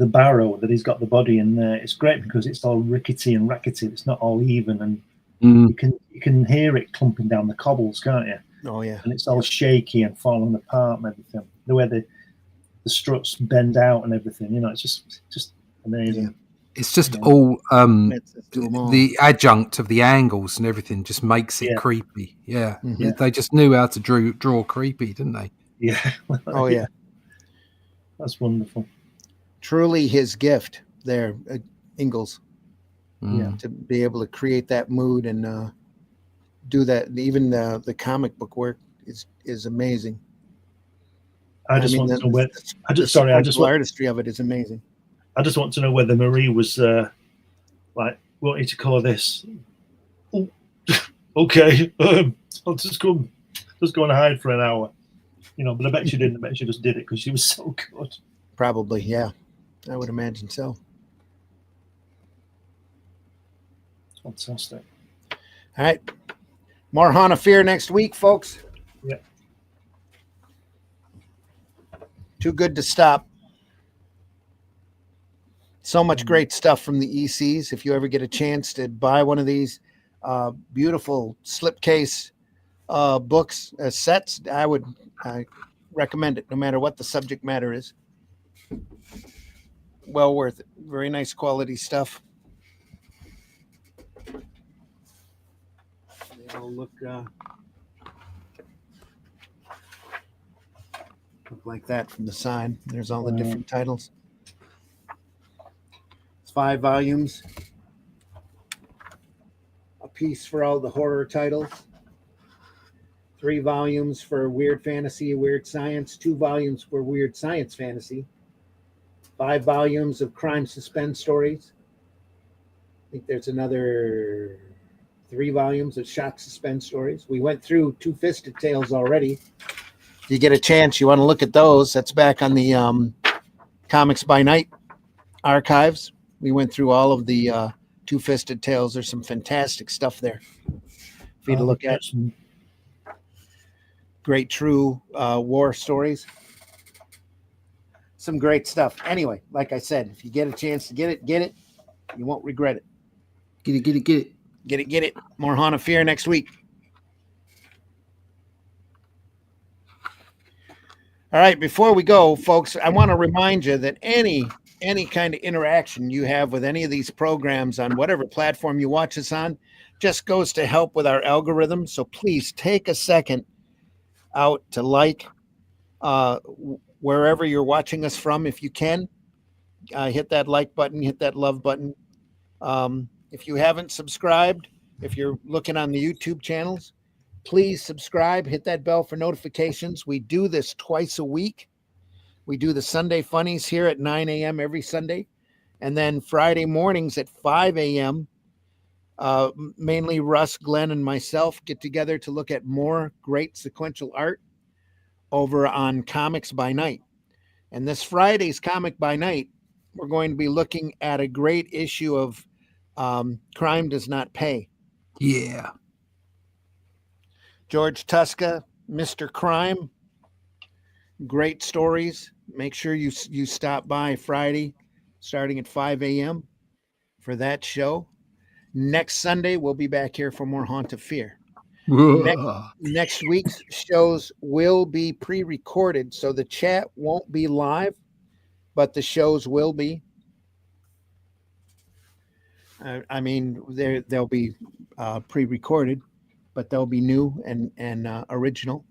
barrow that he's got the body in there, it's great because it's all rickety and rackety. It's not all even, and you can hear it clumping down the cobbles, can't you? Oh yeah. And it's all shaky and falling apart and everything. The way the struts bend out and everything, you know, it's just amazing. Yeah. It's just all the adjunct of the angles and everything just makes it creepy. Yeah. Mm-hmm. They just knew how to draw creepy, didn't they? Yeah. Oh yeah. That's wonderful. Truly his gift there, Ingalls. Yeah. To be able to create that mood and do that. Even the comic book work is amazing. Artistry of it is amazing. I just want to know whether Marie was like, want you to colour this. Oh, okay, I'll just go and hide for an hour, you know. But I bet she didn't. I bet she just did it because she was so good. Probably, yeah. I would imagine so. Fantastic. All right, more Haunt of Fear next week, folks. Yeah. Too good to stop. So much great stuff from the ECs. If you ever get a chance to buy one of these beautiful slipcase books sets, I recommend it, no matter what the subject matter is. Well worth it. Very nice quality stuff. They all look like that from the side. There's all the different titles. As 5 volumes. A piece for all the horror titles. 3 volumes for weird fantasy, weird science. 2 volumes for weird science fantasy. 5 volumes of crime suspense stories. I think there's another 3 volumes of shock suspense stories. We went through Two-Fisted Tales already. If you get a chance, you want to look at those. That's back on the Comics by Night archives. We went through all of the Two-Fisted Tales. There's some fantastic stuff there for you to look at. Great true war stories. Some great stuff. Anyway, like I said, if you get a chance to get it. You won't regret it. Get it. Get it. More Haunt of Fear next week. All right, before we go, folks, I want to remind you that any kind of interaction you have with any of these programs on whatever platform you watch us on just goes to help with our algorithm. So please take a second out to like wherever you're watching us from if you can. Hit that like button, hit that love button. If you haven't subscribed, if you're looking on the YouTube channels, please subscribe, hit that bell for notifications. We do this twice a week. We do the Sunday Funnies here at 9 a.m. every Sunday. And then Friday mornings at 5 a.m., mainly Russ, Glenn, and myself get together to look at more great sequential art over on Comics by Night. And this Friday's Comic by Night, we're going to be looking at a great issue of Crime Does Not Pay. Yeah. George Tuska, Mr. Crime. Great stories. Make sure you stop by Friday starting at 5 a.m. for that show. Next Sunday, we'll be back here for more Haunt of Fear. Next week's shows will be pre-recorded, so the chat won't be live, but the shows will be. I mean, they'll be pre-recorded, but they'll be new and original,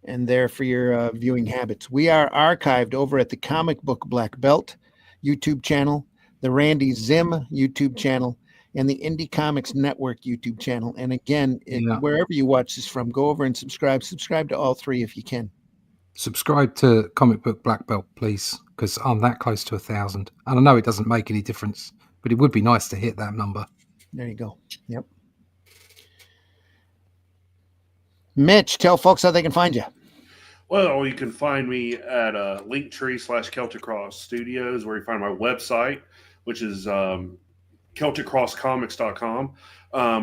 and there for your viewing habits. We are archived over at the Comic Book Black Belt YouTube channel, the Randy Zim YouTube channel, and the Indie Comics Network YouTube channel. And again, wherever you watch this from, go over and subscribe. Subscribe to all 3 if you can. Subscribe to Comic Book Black Belt, please, because I'm that close to 1,000. And I know it doesn't make any difference, but it would be nice to hit that number. There you go. Yep. Mitch, tell folks how they can find you. Well, you can find me at Linktree/Celtic Cross Studios, where you find my website, which is CelticCrossComics.com.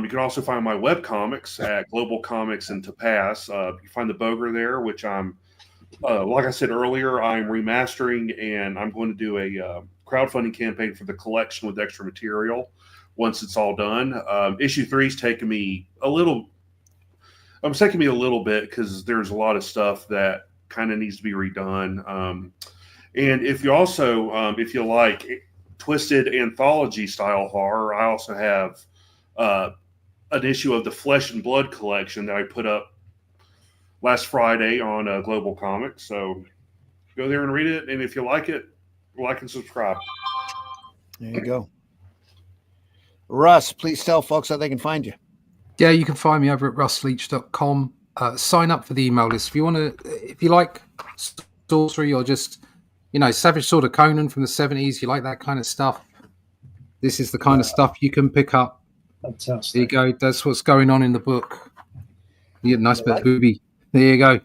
You can also find my webcomics at Global Comics and To Pass. You find the Boger there, which I'm, like I said earlier, I'm remastering, and I'm going to do a crowdfunding campaign for the collection with extra material once it's all done. Issue 3 is taking me a little bit because there's a lot of stuff that kind of needs to be redone. And if you also, if you like twisted anthology style horror, I also have an issue of the Flesh and Blood collection that I put up last Friday on Global Comics. So go there and read it. And if you like it, like and subscribe. There you go. Russ, please tell folks how they can find you. Yeah, you can find me over at russleach.com. Sign up for the email list. If you like sorcery or just, Savage Sword of Conan from the 70s, you like that kind of stuff, this is the kind of stuff you can pick up. Fantastic. There you go. That's what's going on in the book. You get a nice bit of booby. There you go. Do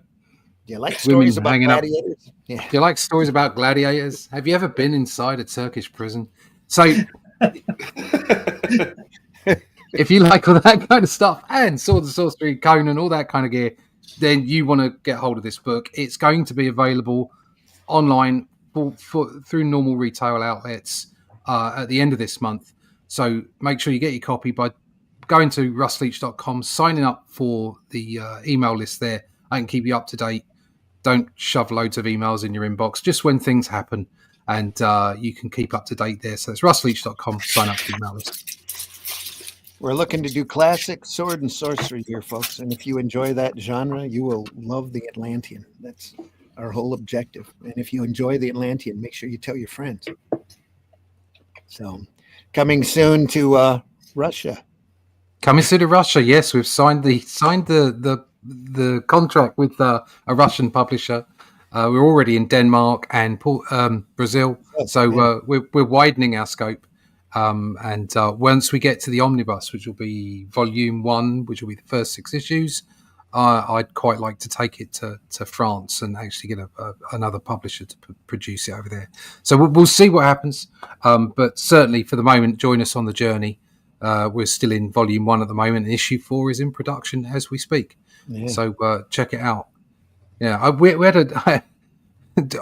you like stories about gladiators? Yeah. Do you like stories about gladiators? Have you ever been inside a Turkish prison? So if you like all that kind of stuff and Sword and Sorcery, Conan, all that kind of gear, then you want to get hold of this book. It's going to be available online through normal retail outlets at the end of this month. So make sure you get your copy by going to russleach.com, signing up for the email list there. I can keep you up to date. Don't shove loads of emails in your inbox, just when things happen, and you can keep up to date there. So it's russleach.com, sign up for the email list. We're looking to do classic sword and sorcery here, folks. And if you enjoy that genre, you will love the Atlantean. That's our whole objective. And if you enjoy the Atlantean, make sure you tell your friends. So coming soon to Russia. Coming soon to Russia, yes, we've signed the contract with a Russian publisher. We're already in Denmark and Brazil, so we're widening our scope. And once we get to the omnibus, which will be volume 1, which will be the first 6 issues, I'd quite like to take it to France and actually get another publisher to produce it over there. So we'll see what happens. But certainly for the moment, join us on the journey. We're still in volume 1 at the moment. And issue 4 is in production as we speak. Yeah. So check it out. Yeah, we had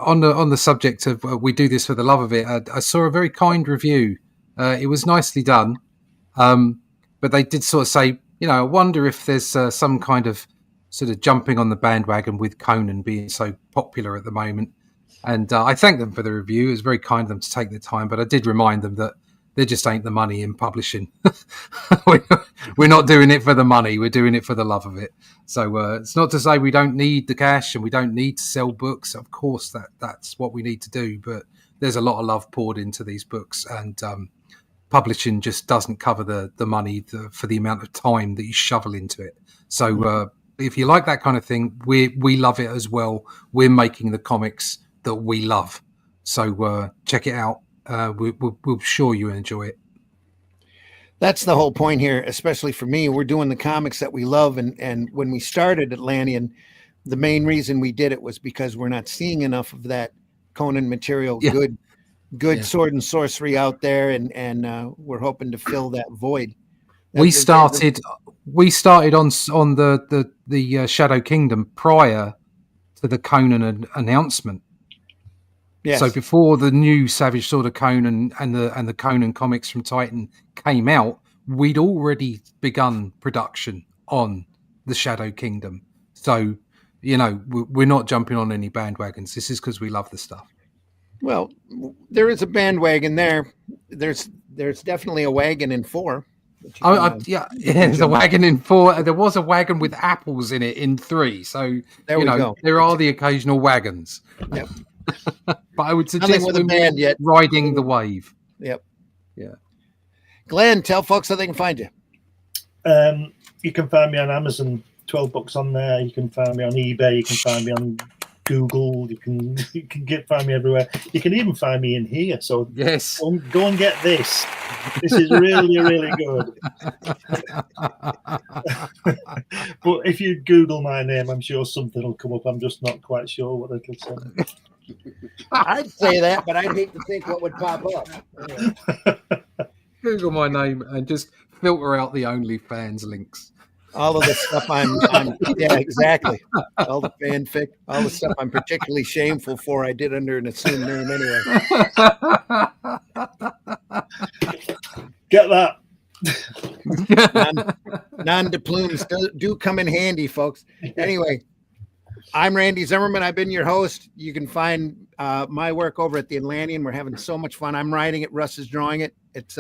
on the subject of we do this for the love of it. I saw a very kind review. It was nicely done, but they did sort of say, I wonder if there's some kind of sort of jumping on the bandwagon with Conan being so popular at the moment. And I thank them for the review. It was very kind of them to take the time, but I did remind them that there just ain't the money in publishing. We're not doing it for the money. We're doing it for the love of it. So it's not to say we don't need the cash and we don't need to sell books. Of course, that's what we need to do. But there's a lot of love poured into these books, and publishing just doesn't cover the money for the amount of time that you shovel into it. So if you like that kind of thing, we love it as well. We're making the comics that we love. So check it out. We're sure you enjoy it. That's the whole point here, especially for me. We're doing the comics that we love, and when we started Atlantean, the main reason we did it was because we're not seeing enough of that Conan material, good sword and sorcery out there, and we're hoping to fill that void. We started on the Shadow Kingdom prior to the Conan announcement. Yes. So before the new Savage Sword of Conan and the Conan comics from Titan came out, we'd already begun production on the Shadow Kingdom. So, we're not jumping on any bandwagons. This is because we love the stuff. Well, there is a bandwagon there. There's definitely a wagon in 4. There's a wagon in 4. There was a wagon with apples in it in 3. So there are the occasional wagons. Yep. But I would suggest we're riding the wave. Yep. Yeah. Glenn, tell folks how they can find you. You can find me on Amazon, 12 books on there. You can find me on eBay. You can find me on Google. You can find me everywhere. You can even find me in here. So yes, go and get this. This is really, really good. But if you Google my name, I'm sure something will come up. I'm just not quite sure what it'll say. I'd say that, but I'd hate to think what would pop up. Google my name and just filter out the OnlyFans links. All of the stuff I'm yeah, exactly. All the fanfic, all the stuff I'm particularly shameful for, I did under an assumed name anyway. Get that. Non-deplumes do come in handy, folks. Anyway, I'm Randy Zimmerman. I've been your host. You can find my work over at the Atlantean. We're having so much fun. I'm writing it. Russ is drawing it. It's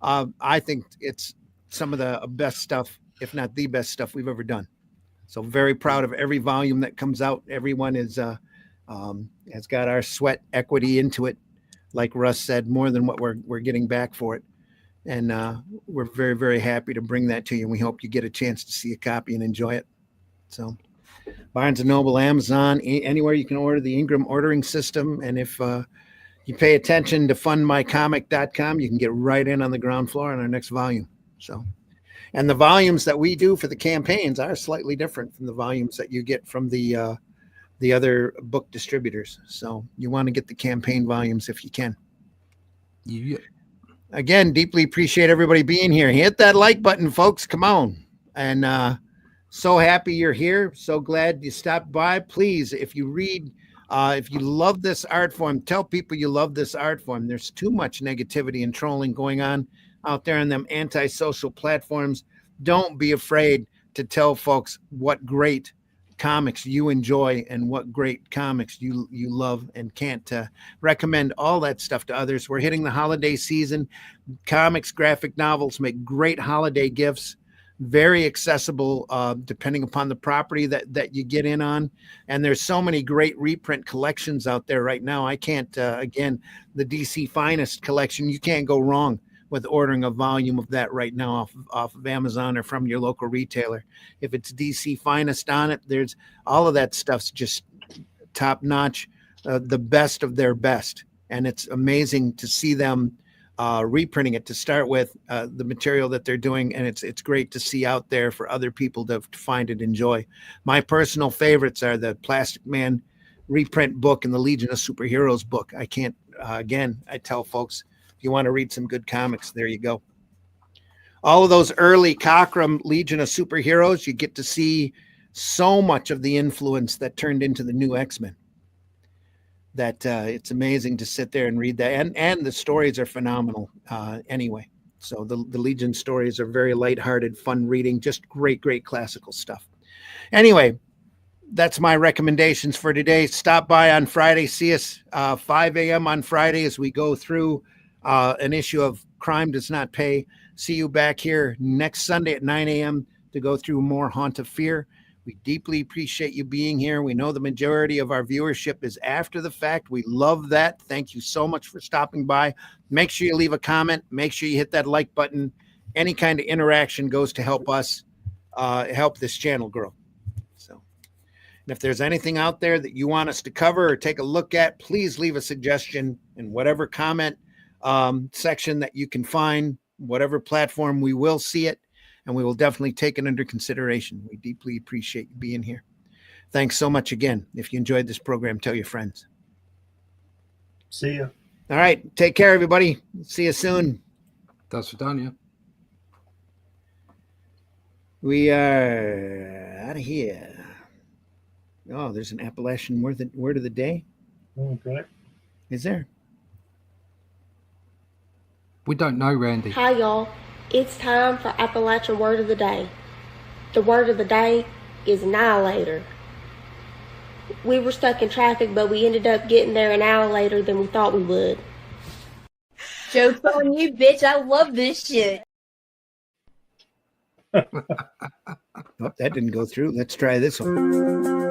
I think it's some of the best stuff, if not the best stuff we've ever done. So very proud of every volume that comes out. Everyone is has got our sweat equity into it. Like Russ said, more than what we're getting back for it. And we're very, very happy to bring that to you. And we hope you get a chance to see a copy and enjoy it. So Barnes & Noble, Amazon, anywhere you can order, the Ingram ordering system. And if you pay attention to fundmycomic.com, you can get right in on the ground floor on our next volume. So, and the volumes that we do for the campaigns are slightly different from the volumes that you get from the other book distributors. So you want to get the campaign volumes if you can. Yeah. Again, deeply appreciate everybody being here. Hit that like button, folks. Come on. And so happy you're here. So glad you stopped by. Please, if you read, if you love this art form, tell people you love this art form. There's too much negativity and trolling going on out there on them antisocial platforms. Don't be afraid to tell folks what great comics you enjoy and what great comics you love, and can't recommend all that stuff to others. We're hitting the holiday season. Comics, graphic novels make great holiday gifts. very accessible, depending upon the property that you get in on. And there's so many great reprint collections out there right now. I can't, again, the DC Finest collection, you can't go wrong with ordering a volume of that right now off of Amazon or from your local retailer. If it's DC Finest on it, there's all of that stuff's just top notch, the best of their best. And it's amazing to see them reprinting it to start with, the material that they're doing. And it's great to see out there for other people to find and enjoy. My personal favorites are the Plastic Man reprint book and the Legion of Superheroes book. I can't, again, I tell folks, if you want to read some good comics, there you go. All of those early Cockrum Legion of Superheroes, you get to see so much of the influence that turned into the new X-Men. That it's amazing to sit there and read that. And the stories are phenomenal anyway. So the Legion stories are very lighthearted, fun reading, just great classical stuff. Anyway, that's my recommendations for today. Stop by on Friday. See us 5 a.m. on Friday as we go through an issue of Crime Does Not Pay. See you back here next Sunday at 9 a.m. to go through more Haunt of Fear. We deeply appreciate you being here. We know the majority of our viewership is after the fact. We love that. Thank you so much for stopping by. Make sure you leave a comment. Make sure you hit that like button. Any kind of interaction goes to help us help this channel grow. So, and if there's anything out there that you want us to cover or take a look at, please leave a suggestion in whatever comment section that you can find, whatever platform. We will see it. And we will definitely take it under consideration. We deeply appreciate you being here. Thanks so much again. If you enjoyed this program, tell your friends. See ya. All right. Take care, everybody. See you soon. That's Vidania. We are out of here. Oh, there's an Appalachian word of the day. Okay. Is there? We don't know, Randy. Hi, y'all. It's time for Appalachian Word of the Day. The word of the day is annihilator. We were stuck in traffic, but we ended up getting there an hour later than we thought we would. Joke's on you, bitch. I love this shit. Oh, that didn't go through. Let's try this one.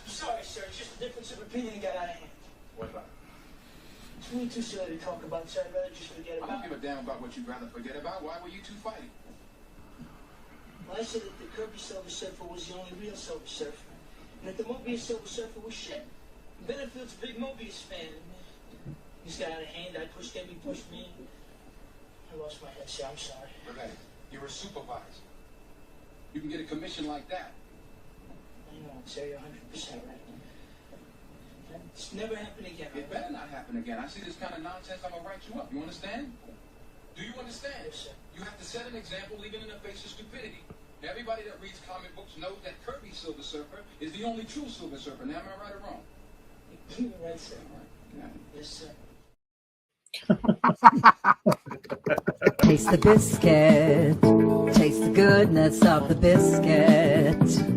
Sorry, sir. It's just a difference of opinion got out of hand. What about? It's way too silly to talk about, so I'd rather just forget I about don't give a damn about what you'd rather forget about. Why were you two fighting? Well, I said that the Kirby Silver Surfer was the only real Silver Surfer. And that the Mobius Silver Surfer was shit. Benefield's a big Mobius fan. He's got out of hand. I pushed him, he pushed me. I lost my head, sir. I'm sorry. Renee, you're a supervisor. You can get a commission like that. I know, sir. You're 100% right. It's never happened again. It better not happen again. I see this kind of nonsense, I'm going to write you up. You understand? Do you understand? Yes, sir. You have to set an example even in the face of stupidity. Everybody that reads comic books knows that Kirby Silver Surfer is the only true Silver Surfer. Now, am I right or wrong? You're right, sir. All right. Yes, sir. Taste the biscuit. Taste the goodness of the biscuit.